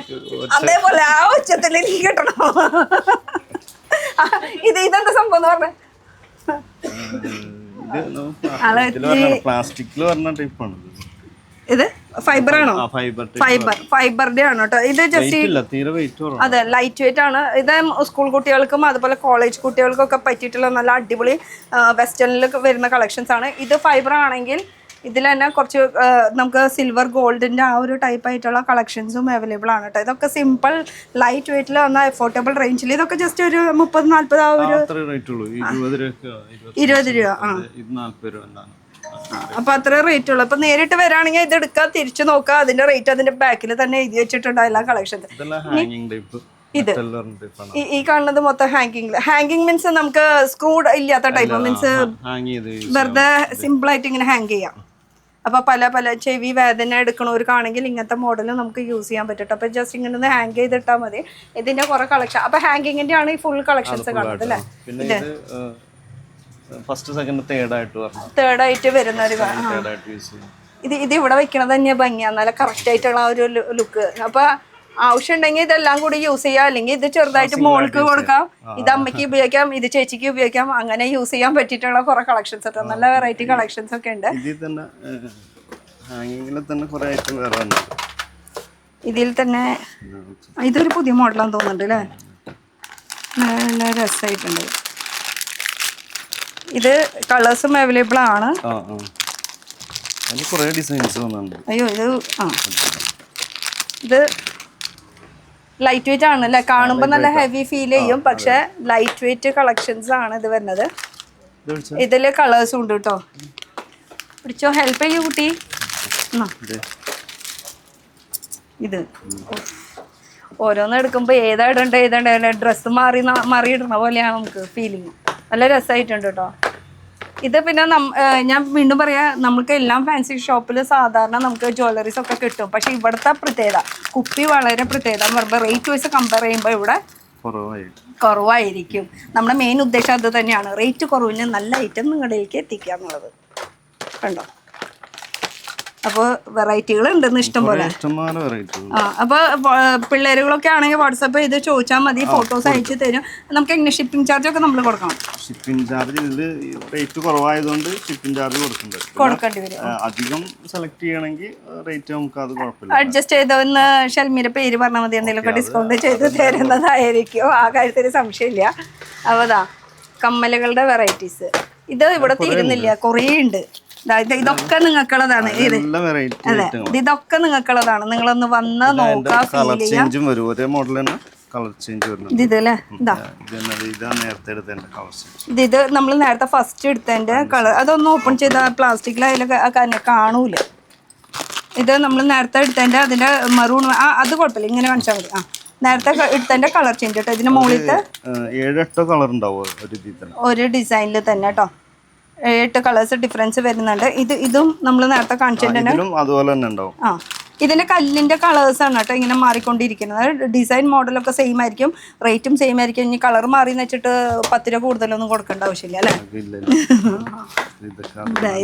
അതേപോലെ ആ ഉച്ചത്തിൽ എനിക്ക് കിട്ടണം. ഇതെന്താ സംഭവം എന്ന് പറഞ്ഞേ? ഇത് ഫൈബറാണോ? ഫൈബറിന്റെ ആണ് കേട്ടോ. ഇത് ജസ്റ്റ് അതെ ലൈറ്റ് വെയിറ്റ് ആണ്. ഇത് സ്കൂൾ കുട്ടികൾക്കും അതുപോലെ കോളേജ് കുട്ടികൾക്കും ഒക്കെ പറ്റിയിട്ടുള്ള നല്ല അടിപൊളി വെസ്റ്റേണിൽ വരുന്ന കളക്ഷൻസ് ആണ്. ഇത് ഫൈബർ ആണെങ്കിൽ ഇതിൽ തന്നെ കുറച്ച് നമുക്ക് സിൽവർ ഗോൾഡിന്റെ ആ ഒരു ടൈപ്പ് ആയിട്ടുള്ള കളക്ഷൻസും അവൈലബിൾ ആണ് കേട്ടോ. ഇതൊക്കെ സിമ്പിൾ ലൈറ്റ് വെയിറ്റിൽ വന്ന അഫോർഡബിൾ റേഞ്ചിൽ. ഇതൊക്കെ ജസ്റ്റ് ഒരു 30-40 ആ ഒരു 20 രൂപ. അപ്പൊ അത്ര റേറ്റ് ഉള്ളു. അപ്പൊ നേരിട്ട് വരാണെങ്കിൽ ഇത് എടുക്കുക, തിരിച്ചു നോക്കുക. അതിന്റെ റേറ്റ് അതിന്റെ ബാക്കിൽ തന്നെ എഴുതി വെച്ചിട്ടുണ്ട് എല്ലാ കളക്ഷൻസ്. ഇത് ഈ കാണുന്നത് മൊത്തം ഹാങ്കിങ് മീൻസ് നമുക്ക് സ്ക്രൂ ഇല്ലാത്ത ടൈപ്പ് മീൻസ് വെറുതെ സിമ്പിൾ ആയിട്ട് ഇങ്ങനെ ഹാങ് ചെയ്യാം. അപ്പൊ പല ചെവി വേദന എടുക്കണവർക്കാണെങ്കിൽ ഇങ്ങനത്തെ മോഡൽ നമുക്ക് യൂസ് ചെയ്യാൻ പറ്റും. അപ്പൊ ജസ്റ്റ് ഇങ്ങനെ ഒന്ന് ഹാങ് ചെയ്തിട്ടാൽ മതി. ഇതിന്റെ കുറെ കളക്ഷൻ. അപ്പൊ ഹാങ്കിങ്ങിന്റെ ആണ് ഈ ഫുൾ കളക്ഷൻസ് കാണുന്നത് അല്ലേ? തേർഡ് ആയിട്ട് വരുന്ന ഒരു ഇത് ഇവിടെ വെക്കണത് തന്നെ ഭംഗിയാണ്, നല്ല കറക്റ്റ് ആയിട്ടുള്ള ആ ഒരു ലുക്ക്. അപ്പൊ ആവശ്യം ഉണ്ടെങ്കിൽ ഇതെല്ലാം കൂടി യൂസ് ചെയ്യാം. അല്ലെങ്കിൽ ഇത് ചെറുതായിട്ട് മോൾക്ക് കൊടുക്കാം, ഇത് അമ്മയ്ക്ക് ഉപയോഗിക്കാം, ഇത് ചേച്ചിക്ക് ഉപയോഗിക്കാം. അങ്ങനെ യൂസ് ചെയ്യാൻ പറ്റിയിട്ടുള്ള കുറെ കളക്ഷൻസ് ഒക്കെ നല്ല വെറൈറ്റി കളക്ഷൻസ് ഒക്കെ ഉണ്ട്. ഇതിൽ തന്നെ ഇതൊരു പുതിയ മോഡലാന്ന് തോന്നുന്നുണ്ട് അല്ലേ? നല്ല രസമായിട്ടുണ്ട്. ഇത് കളേഴ്സും അവൈലബിൾ ആണ്. അയ്യോ ഇത് ലൈറ്റ് വെയിറ്റ് ആണ് അല്ലേ? കാണുമ്പോൾ നല്ല ഹെവി ഫീൽ ചെയ്യും, പക്ഷെ ലൈറ്റ് വെയിറ്റ് കളക്ഷൻസ് ആണ് ഇത് വരുന്നത്. ഇതില് കളേഴ്സും ഉണ്ട് കേട്ടോ. പിടിച്ചോ, ഹെൽപ്പ് ചെയ്യൂ കുട്ടി. ഇത് ഓരോന്ന് എടുക്കുമ്പോൾ ഏതാ ഇടേണ്ട ഡ്രസ്സ് മാറി ഇടുന്ന പോലെയാണ് നമുക്ക് ഫീലിംഗ്. നല്ല രസമായിട്ടുണ്ട് കേട്ടോ. ഇത് പിന്നെ ഞാൻ വീണ്ടും പറയാം, നമുക്ക് എല്ലാം ഫാൻസി ഷോപ്പിൽ സാധാരണ നമുക്ക് ജ്വല്ലറീസ് ഒക്കെ കിട്ടും. പക്ഷെ ഇവിടുത്തെ പ്രത്യേകത കുപ്പി വളരെ പ്രത്യേകത എന്ന് പറയുമ്പോൾ റേറ്റ് വൈസ് കമ്പയർ ചെയ്യുമ്പോൾ ഇവിടെ കുറവായിരിക്കും. നമ്മുടെ മെയിൻ ഉദ്ദേശം അത് തന്നെയാണ്, റേറ്റ് കുറവിന് നല്ല ഐറ്റം നിങ്ങളിലേക്ക് എത്തിക്കുക എന്നുള്ളത്. കണ്ടോ, അപ്പോൾ വെറൈറ്റികൾ ഉണ്ടെന്ന് ഇഷ്ടം പോലെ. ഇഷ്ടംപോലെ വെറൈറ്റി. അപ്പോൾ പിള്ളേരുകളൊക്കെ ആണെങ്കിൽ വാട്സപ്പ് ചെയ്ത് ചോദിച്ചാൽ മതി, ഫോട്ടോസ് അയച്ചു തരും. നമുക്ക് എങ്ങനെ ഷിപ്പിംഗ് ചാർജ് ഒക്കെ നമ്മൾ കൊടുക്കണം? ഷിപ്പിംഗ് ചാർജ് ഇതിൽ റേറ്റ് കുറവായതുകൊണ്ട് ഷിപ്പിംഗ് ചാർജ് കൊടുക്കേണ്ടി വരും. അധികം സെലക്ട് ചെയ്യണമെങ്കിൽ റേറ്റ് നമുക്ക് അത് കുഴപ്പമില്ല, അഡ്ജസ്റ്റ് ചെയ്തൊന്ന് ഷൽമിയുടെ പേര് പറഞ്ഞാൽ മതി, എന്തെങ്കിലുമൊക്കെ ഡിസ്കൗണ്ട് ചെയ്ത് തരുന്നതായിരിക്കും, ആ കാര്യത്തിൽ സംശയമില്ല. അവതാ കമ്മലുകളുടെ വെറൈറ്റീസ് ഇത് ഇവിടെ തീരുന്നില്ല, കുറേ ഉണ്ട്. ഇതൊക്കെ നിങ്ങൾക്കുള്ളതാണ്. അതെ, ഇതൊക്കെ നിങ്ങൾക്കുള്ളതാണ്. നിങ്ങളൊന്ന് വന്ന് നോക്കാം, ഫീൽ ചെയ്യാം. ഇതല്ലേ ഇത് നമ്മൾ നേരത്തെ ഫസ്റ്റ് എടുത്തതിന്റെ കളർ. അതൊന്ന് ഓപ്പൺ ചെയ്ത പ്ലാസ്റ്റിക്കിൽ കാണൂല. ഇത് നമ്മൾ നേരത്തെ എടുത്തതിന്റെ അതിന്റെ മറൂൺ, അത് കുഴപ്പമില്ല, ഇങ്ങനെ കാണിച്ചാൽ മതി. നേരത്തെ എടുത്തതിന്റെ കളർ ചേഞ്ച് കേട്ടോ. ഇതിന്റെ മുകളിലത്തെ 7-8 കളർ ഉണ്ടാവും ഒരു ഡിസൈനിൽ തന്നെ കേട്ടോ. 8 കളേഴ്സ് ഡിഫറൻസ് വരുന്നുണ്ട്. ഇതും നമ്മൾ നേരത്തെ കാണിച്ചിട്ടുണ്ട്. അതുപോലെ തന്നെ ഉണ്ടാവും. ഇതിന്റെ കല്ലിന്റെ കളേഴ്സ് ആണ് കേട്ടോ ഇങ്ങനെ മാറിക്കൊണ്ടിരിക്കുന്നത്. ഡിസൈൻ മോഡലൊക്കെ സെയിം ആയിരിക്കും, റേറ്റും സെയിം ആയിരിക്കും. ഇനി കളർ മാറിയെന്ന് വെച്ചിട്ട് 10 രൂപ കൂടുതലൊന്നും കൊടുക്കേണ്ട ആവശ്യമില്ല അല്ലേ?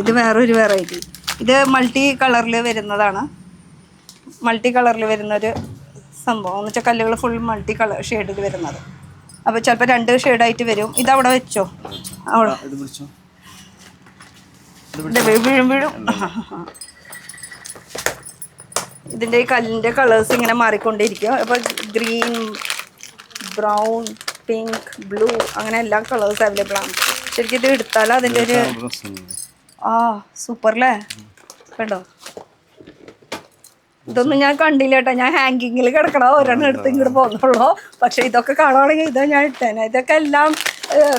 ഇത് വേറൊരു വെറൈറ്റി. ഇത് മൾട്ടി കളറിൽ വരുന്നതാണ്. മൾട്ടി കളറിൽ വരുന്നൊരു സംഭവം എന്ന് വെച്ചാൽ കല്ലുകൾ ഫുൾ മൾട്ടി കളർ ഷെയ്ഡിൽ വരുന്നത്. അപ്പോൾ ചിലപ്പോൾ 2 ഷെയ്ഡായിട്ട് വരും. ഇതവിടെ വെച്ചോ, അവിടെ വീഴും. ഇതിൻ്റെ ഈ കല്ലിൻ്റെ കളേഴ്സ് ഇങ്ങനെ മാറിക്കൊണ്ടിരിക്കും. അപ്പോൾ ഗ്രീൻ, ബ്രൗൺ, പിങ്ക്, ബ്ലൂ അങ്ങനെ എല്ലാ കളേഴ്സ് അവൈലബിൾ ആണ്. ശരിക്കും ഇത് എടുത്താൽ അതിൻ്റെ ഒരു സൂപ്പർ അല്ലേ? കണ്ടോ, ഇതൊന്നും ഞാൻ കണ്ടില്ല കേട്ടോ. ഞാൻ ഹാങ്കിങ്ങിൽ കിടക്കണ ഒരെണ്ണം എടുത്ത് ഇങ്ങോട്ട് പോകുന്നുള്ളൂ. പക്ഷെ ഇതൊക്കെ കാണുവാണെങ്കിൽ ഇതാ ഞാൻ ഇട്ടേനെ. ഇതൊക്കെ എല്ലാം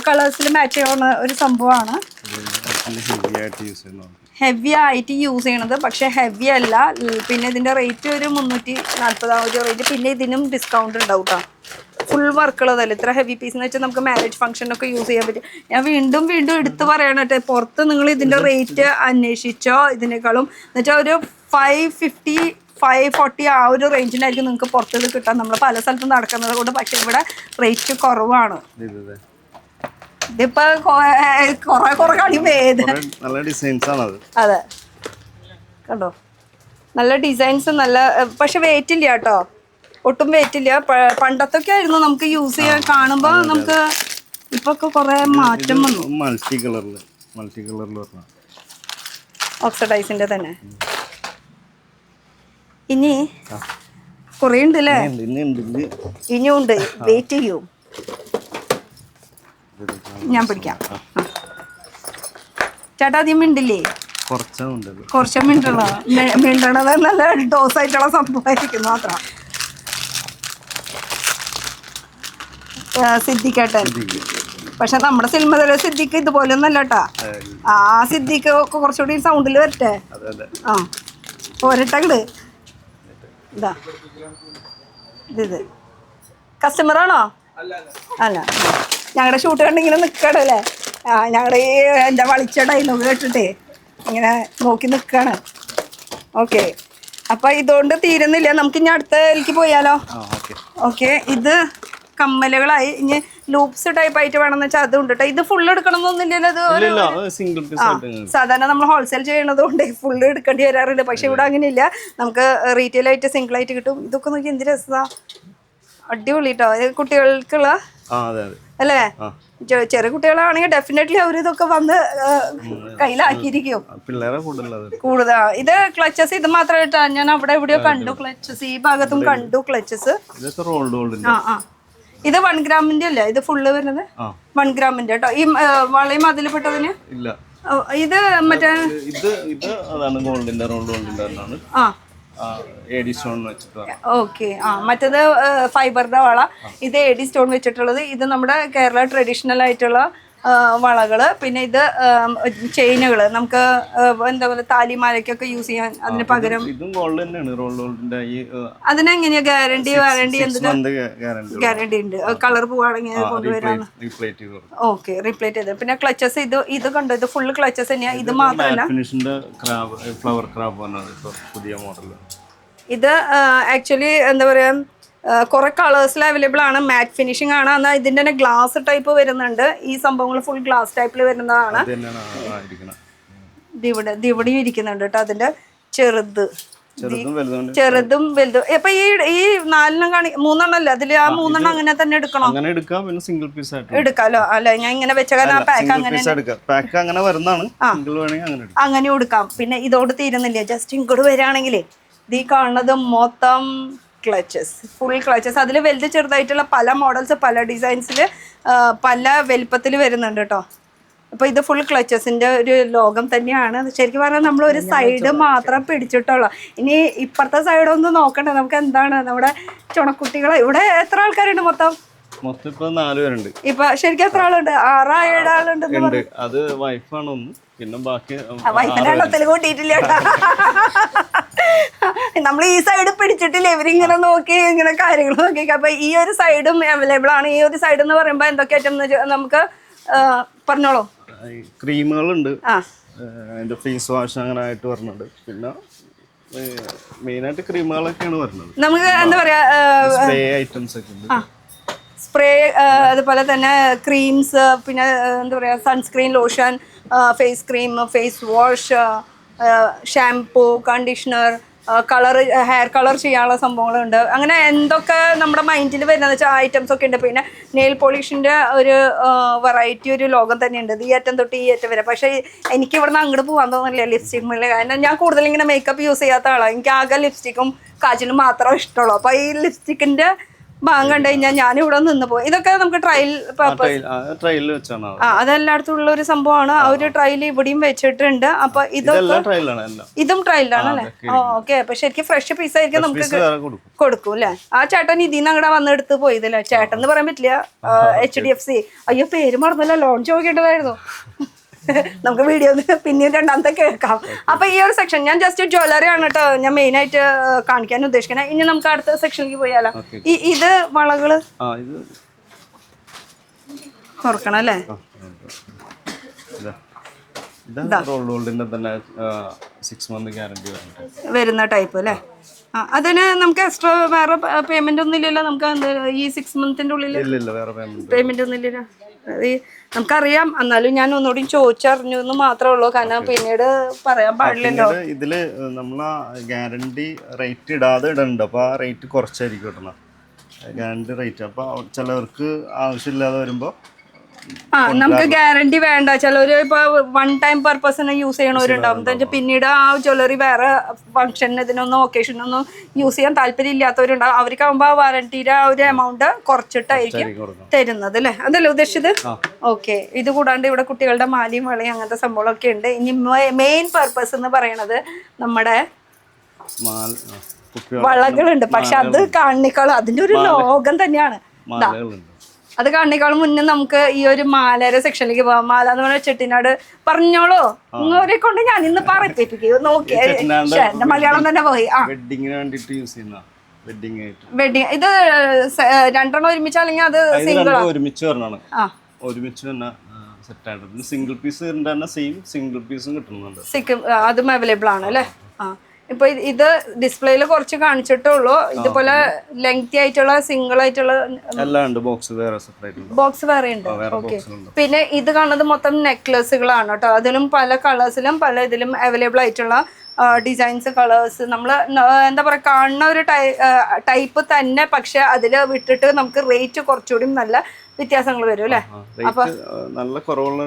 കളേഴ്സിൽ മാച്ച് ചെയ്യുന്ന ഒരു സംഭവമാണ്. ഹെവി ആയിട്ട് യൂസ് ചെയ്യണത്, പക്ഷെ ഹെവി അല്ല. പിന്നെ ഇതിൻ്റെ റേറ്റ് ഒരു 340 റേറ്റ്. പിന്നെ ഇതിനും ഡിസ്കൗണ്ട് ഉണ്ടാവും കേട്ടോ. ഫുൾ വർക്കുള്ളതല്ല. ഇത്ര ഹെവി പീസ് എന്ന് വെച്ചാൽ നമുക്ക് മാരേജ് ഫംഗ്ഷനൊക്കെ യൂസ് ചെയ്യാൻ പറ്റും. ഞാൻ വീണ്ടും എടുത്ത് പറയണം കേട്ടോ, പുറത്ത് നിങ്ങൾ ഇതിൻ്റെ റേറ്റ് അന്വേഷിച്ചോ ഇതിനേക്കാളും എന്ന് വെച്ചാൽ ഒരു 550, 540 ആ ഒരു റേഞ്ചിനായിരിക്കും നിങ്ങൾക്ക് പുറത്ത് കിട്ടാൻ. നമ്മൾ പല സ്ഥലത്തും നടക്കുന്നത് കൊണ്ട്. പക്ഷെ ഇവിടെ റേറ്റ് കുറവാണ്. ഇതിപ്പോ കുറെ കഴിയുമ്പോ അതെ കണ്ടോ, നല്ല ഡിസൈൻസ്, നല്ല പക്ഷെ വെയിറ്റ് ഇല്ല കേട്ടോ, ഒട്ടും വെയിറ്റ് ഇല്ല. പണ്ടത്തൊക്കെ ആയിരുന്നു നമുക്ക് യൂസ് ചെയ്യാൻ കാണുമ്പോ നമുക്ക്. ഇപ്പൊ കുറെ മാറ്റം വന്നു. മൾട്ടി കളറിൽ ഓക്സിഡൈസിന്റെ തന്നെ. ഇനി കൊറേ ഉണ്ട് അല്ലേ? ഇനിയും ഉണ്ട്, വെയിറ്റ് ചെയ്യൂ. ഞാൻ പിടിക്കാം. ചേട്ടാ ആദ്യം മിണ്ടില്ലേ? കുറച്ച് മിണ്ടണത് നല്ല ഡോസ് ആയിട്ടുള്ള സംഭവമായിരിക്കും മാത്രം. സിദ്ദിഖേട്ടൻ, പക്ഷെ നമ്മുടെ സിനിമയിലെ സിദ്ദിഖ് ഇതുപോലെ ഒന്നല്ല കേട്ടാ. ആ സിദ്ദിഖ് ഒക്കെ കുറച്ചുകൂടി സൗണ്ടിൽ വരട്ടെ. പോരട്ടങ്ങട് ഇതാ. ഇത് കസ്റ്റമറാണോ? അല്ല, ഞങ്ങളുടെ ഷൂട്ട് കണ്ട് ഇങ്ങനെ നിൽക്കണല്ലേ. ഞങ്ങളുടെ ഈ എന്താ വളിച്ച ഡയലോഗ് കേട്ടിട്ടേ ഇങ്ങനെ നോക്കി നിൽക്കുകയാണ്. ഓക്കെ, അപ്പം ഇതുകൊണ്ട് തീരുന്നില്ല. നമുക്ക് ഇനി അടുത്തതിലേക്ക് പോയാലോ? ഓക്കെ, ഇത് കമ്മലുകളായി. ഇനി ലൂപ്സ് ടൈപ്പ് ആയിട്ട് വേണമെന്ന് വെച്ചാൽ അതുണ്ട് കേട്ടോ. ഇത് ഫുള്ള് എടുക്കണമെന്നൊന്നുമില്ലല്ലോ. സാധാരണ നമ്മൾ ഹോൾസെയിൽ ചെയ്യണത് കൊണ്ട് ഫുള്ള് എടുക്കേണ്ടി വരാറില്ല. പക്ഷെ ഇവിടെ അങ്ങനെയില്ല, നമുക്ക് റീറ്റെയിൽ ആയിട്ട് സിംഗിൾ ആയിട്ട് കിട്ടും. ഇതൊക്കെ നോക്കി എന്ത് രസമാ, അടിപൊളി കേട്ടോ. കുട്ടികൾക്കുള്ള അല്ലേ? ചെറിയ കുട്ടികളാണെങ്കിൽ ഡെഫിനറ്റ്ലി അവർ ഇതൊക്കെ വന്ന് കയ്യിലാക്കിയിരിക്കും കൂടുതൽ. ഇത് ക്ലച്ചസ് ഇത് മാത്രമായിട്ടാ ഞാൻ അവിടെ എവിടെയോ കണ്ടു ക്ലച്ചസ്. ഈ ഭാഗത്തും കണ്ടു ക്ലച്ചസ്. ഇത് 1 ഗ്രാമിന്റെ അല്ലേ? ഇത് ഫുള്ള് വരുന്നത് 1 ഗ്രാമിന്റെ കേട്ടോ. ഈ വളയും അതിൽ പെട്ടതിന് ഇത് മറ്റേ ഓക്കെ. മറ്റേത് ഫൈബറിന്റെ വള, ഇത് AD സ്റ്റോൺ വെച്ചിട്ടുള്ളത്. ഇത് നമ്മുടെ കേരള ട്രഡീഷണൽ ആയിട്ടുള്ള വളകള്. പിന്നെ ഇത് ചെയിനുകള് നമുക്ക് എന്താ പറയുക താലിമാലയ്ക്കൊക്കെ യൂസ് ചെയ്യാൻ. അതിന് പകരം അതിനെങ്ങനെയാ ഗ്യാരണ്ടി വാറണ്ടി ഗ്യാരണ്ടി ഉണ്ട്? കളർ പോവാണെങ്കിൽ കൊണ്ടുവരാന്ന്. ഓക്കെ, റീപ്ലേറ്റ് ചെയ്ത്. പിന്നെ ക്ലച്ചസ് ഇത് കണ്ടോ, ഇത് ഫുള്ള് ക്ലച്ചസ് തന്നെയാ. ഇത് മാത്രമല്ല, ഇത് ആക്ച്വലി എന്താ പറയാ കുറെ കളേഴ്സിൽ അവൈലബിൾ ആണ്. മാറ്റ് ഫിനിഷിംഗ് ആണ്. എന്നാൽ ഇതിന്റെ തന്നെ ഗ്ലാസ് ടൈപ്പ് വരുന്നുണ്ട്. ഈ സംഭവങ്ങൾ ഫുൾ ഗ്ലാസ് ടൈപ്പിൽ വരുന്നതാണ്. ഇവിടെ ഇരിക്കുന്നുണ്ട് കേട്ടോ. അതിന്റെ ചെറുത്, ചെറുതും വലുതും ചെറുതും വലുതും. അപ്പൊ ഈ 4 3 അല്ലേ അതില്? ആ 3 അങ്ങനെ തന്നെ എടുക്കണം? അങ്ങനെ എടുക്കാം, പിന്നെ സിംഗിൾ പീസ് ആയിട്ട് എടുക്കാലോ അല്ലെ? ഞാൻ ഇങ്ങനെ വെച്ച കാരണം ആ പാക്ക് അങ്ങനെ പാക്ക് അങ്ങനെ വരുന്നതാണ്. സിംഗിൾ വേണമെങ്കിൽ അങ്ങനെ എടുക്കാം. അങ്ങനെ കൊടുക്കാം. പിന്നെ ഇതോട് തീരുന്നില്ല, ജസ്റ്റ് ഇങ്ങോട്ട് വരികയാണെങ്കിലേ ഇത് കാണുന്നത് മൊത്തം ക്ലച്ചസ്, ഫുൾ ക്ലച്ചസ്. അതിൽ വലുത് ചെറുതായിട്ടുള്ള പല മോഡൽസ്, പല ഡിസൈൻസിൽ, പല വലുപ്പത്തിൽ വരുന്നുണ്ട് കേട്ടോ. അപ്പോൾ ഇത് ഫുൾ ക്ലച്ചസിൻ്റെ ഒരു ലോകം തന്നെയാണ്. ശരിക്കും പറഞ്ഞാൽ നമ്മൾ ഒരു സൈഡ് മാത്രം പിടിച്ചിട്ടുള്ളൂ. ഇനി ഇപ്പുറത്തെ സൈഡൊന്നും നോക്കണ്ട. നമുക്ക് എന്താണ് നമ്മുടെ ചുണക്കുട്ടികൾ ഇവിടെ എത്ര ആൾക്കാരുണ്ട് മൊത്തം? മൊത്തം ഇപ്പൊ 4 പേരുണ്ട്. ഇപ്പൊ ശരിക്കും എത്ര ആളുണ്ട്? 6-7 ആളുണ്ട്. അത് വൈഫാണ് ഒന്ന്, പിന്നെ ബാക്കി വൈഫിനെ എണ്ണത്തിൽ കൂട്ടിയിട്ടില്ല കേട്ടോ. നമ്മൾ ഈ സൈഡ് പിടിച്ചിട്ടില്ല, ഇവരിങ്ങനെ നോക്കി ഇങ്ങനെ കാര്യങ്ങൾ നോക്കി. അപ്പൊ ഈ ഒരു സൈഡും അവൈലബിൾ ആണ്. ഈ ഒരു സൈഡ് എന്ന് പറയുമ്പോൾ എന്തൊക്കെ ഐറ്റം നമുക്ക് പറഞ്ഞോളൂ. ക്രീമുകളുണ്ട്, അതിന്റെ ഫേസ് വാഷ് അങ്ങനെ ആയിട്ട് വരുന്നുണ്ട്. പിന്നെ മെയിനായിട്ട് ക്രീമുകളൊക്കെയാണ് വരുന്നത്. നമുക്ക് എന്താ പറയാ, സ്പ്രേ ഐറ്റംസ് ഒക്കെ ഉണ്ട്. സ്പ്രേ, അതുപോലെ തന്നെ ക്രീംസ്, പിന്നെ എന്താ പറയുക sunscreen, lotion, face cream, face wash, shampoo, conditioner, colour, hair colour ചെയ്യാനുള്ള സംഭവങ്ങളുണ്ട്. അങ്ങനെ എന്തൊക്കെ നമ്മുടെ മൈൻഡിൽ വരുന്നത് വെച്ചാൽ ഐറ്റംസ് ഒക്കെ ഉണ്ട്. പിന്നെ നെയിൽ പോളിഷിൻ്റെ ഒരു വെറൈറ്റി ഒരു ലോകം തന്നെയുണ്ട്, ഈ അറ്റം തൊട്ട് ഈ അറ്റം വരെ. പക്ഷേ എനിക്ക് ഇവിടുന്ന് അങ്ങോട്ട് പോകാൻ തോന്നുന്നില്ല ലിപ്സ്റ്റിക് മുകളിൽ. കാരണം ഞാൻ കൂടുതൽ ഇങ്ങനെ മേക്കപ്പ് യൂസ് ചെയ്യാത്ത ആളാണ്. എനിക്ക് ആകെ ലിപ്സ്റ്റിക്കും കാജലും മാത്രമേ ഇഷ്ടമുള്ളൂ. അപ്പോൾ ഈ ലിപ്സ്റ്റിക്കിൻ്റെ ഭാഗം കണ്ടു കഴിഞ്ഞാൽ ഞാനിവിടെ നിന്ന് പോകും. ഇതൊക്കെ നമുക്ക് ട്രയൽ ട്രയൽ വെച്ചാണ്. അതെല്ലായിടത്തും ഉള്ള ഒരു സംഭവമാണ്. ആ ഒരു ട്രയൽ ഇവിടെയും വെച്ചിട്ടുണ്ട്. അപ്പൊ ഇതൊക്കെ ഇതും ട്രയലാണ് അല്ലേ? ഓക്കെ. അപ്പൊ ശരിക്കും ഫ്രഷ് പീസ് ആയിരിക്കും നമുക്ക് കൊടുക്കും അല്ലേ? ആ ചേട്ടൻ ഇതിന്ന് അങ്ങടെ വന്നെടുത്ത് പോയതല്ലേ? ചേട്ടൻ എന്ന് പറയാൻ പറ്റില്ല, HDFC. അയ്യോ പേര് മറന്നല്ലോ, ലോൺ ചോദിക്കേണ്ടതായിരുന്നു. നമുക്ക് വീഡിയോ പിന്നെയും രണ്ടാമത്തെ കേൾക്കാം. അപ്പൊ ഈ ഒരു സെക്ഷൻ ഞാൻ ജസ്റ്റ് ജ്വല്ലറി ആണ് കേട്ടോ ഞാൻ മെയിൻ ആയിട്ട് കാണിക്കാൻ ഉദ്ദേശിക്കുന്നത്. ഇനി നമുക്ക് അടുത്ത സെക്ഷനിലേക്ക് പോയാലോ? ഇത് വളകള് തുറക്കണം അല്ലേ? വരുന്ന ടൈപ്പ് അല്ലേ? അതിന് നമുക്ക് എക്സ്ട്രാ വേറെ പേയ്മെന്റ് ഒന്നും ഇല്ലല്ലോ? നമുക്ക് ഈ 6 മന്തിന്റെ ഉള്ളിൽ പേയ്മെന്റ് ഒന്നും ഇല്ലല്ലോ? നമുക്കറിയാം, എന്നാലും ഞാൻ ഒന്നുകൂടി ചോദിച്ചറിഞ്ഞു എന്ന് മാത്രമേ ഉള്ളൂ. കാരണം പിന്നീട് പറയാൻ പാടില്ലല്ലോ. ഇതില് നമ്മളാ ഗ്യാരണ്ടി റേറ്റ് ഇടാതെ ഇടുന്നുണ്ട്. അപ്പൊ ആ റേറ്റ് കുറച്ചായിരിക്കും കിട്ടണം, ഗ്യാരണ്ടി റേറ്റ്. അപ്പൊ ചിലവർക്ക് ആവശ്യമില്ലാതെ വരുമ്പോ നമുക്ക് ഗ്യാരണ്ടി വേണ്ട. ചിലവര് ഇപ്പൊ 1 ടൈം പർപ്പസിന് യൂസ് ചെയ്യണവരുണ്ടാവും. പിന്നീട് ആ ജ്വല്ലറി വേറെ ഫംഗ്ഷന് ഇതിനൊന്നും ഒക്കേഷനൊന്നും യൂസ് ചെയ്യാൻ താല്പര്യം ഇല്ലാത്തവരുണ്ടാവും. അവർക്കാവുമ്പോ വാറന്റിയുടെ ആ ഒരു എമൗണ്ട് കുറച്ചിട്ടായിരിക്കും തരുന്നത് അല്ലേ? അതല്ലേ ഉദ്ദേശിച്ചത്? ഓക്കെ. ഇത് കൂടാണ്ട് ഇവിടെ കുട്ടികളുടെ മാലയും വളയും അങ്ങനത്തെ സംഭവങ്ങളൊക്കെ ഉണ്ട്. ഇനി മെയിൻ പർപ്പസ് എന്ന് പറയണത് നമ്മുടെ വളകളുണ്ട്. പക്ഷെ അത് കാണിക്കാളും അതിന്റെ ഒരു ലോകം തന്നെയാണ്. അത് കാണുന്നേക്കാളും മുന്നേ നമുക്ക് ഈ ഒരു മാലയുടെ സെക്ഷനിലേക്ക് പോവാം. മാല എന്ന് പറഞ്ഞാൽ ചെട്ടിനാട് പറഞ്ഞോളൂ. ഇങ്ങോരെ കൊണ്ട് ഞാൻ ഇന്ന് പറയിപ്പിക്കും. നോക്കിയേ, എന്റെ മലയാളം തന്നെ പോയി. വെഡിങ് ഇത് 2 ഒരുമിച്ച് അല്ലെങ്കിൽ അത് സിംഗിൾ സിംഗിൾ പീസ് സിംഗിൾ പീസും കിട്ടുന്നുണ്ട്. അതും അവൈലബിൾ ആണ് അല്ലേ? ഇപ്പൊ ഇത് ഡിസ്പ്ലേയിൽ കുറച്ച് കാണിച്ചിട്ടുള്ളൂ. ഇതുപോലെ ലെങ്തി ആയിട്ടുള്ള സിംഗിൾ ആയിട്ടുള്ള ബോക്സ് വേറെ ഉണ്ട്. ഓക്കെ. പിന്നെ ഇത് കാണുന്നത് മൊത്തം നെക്ലസുകളാണ് കേട്ടോ. അതിലും പല കളേഴ്സിലും പല ഇതിലും അവൈലബിൾ ആയിട്ടുള്ള ഡിസൈൻസ്, കളേഴ്സ്. നമ്മൾ എന്താ പറയുക, കാണുന്ന ഒരു ടൈപ്പ് തന്നെ, പക്ഷെ അതിൽ വിട്ടിട്ട് നമുക്ക് റേറ്റ് കുറച്ചുകൂടി നല്ല വ്യത്യാസങ്ങൾ വരും അല്ലേ? അപ്പൊ നല്ല കുറവുള്ള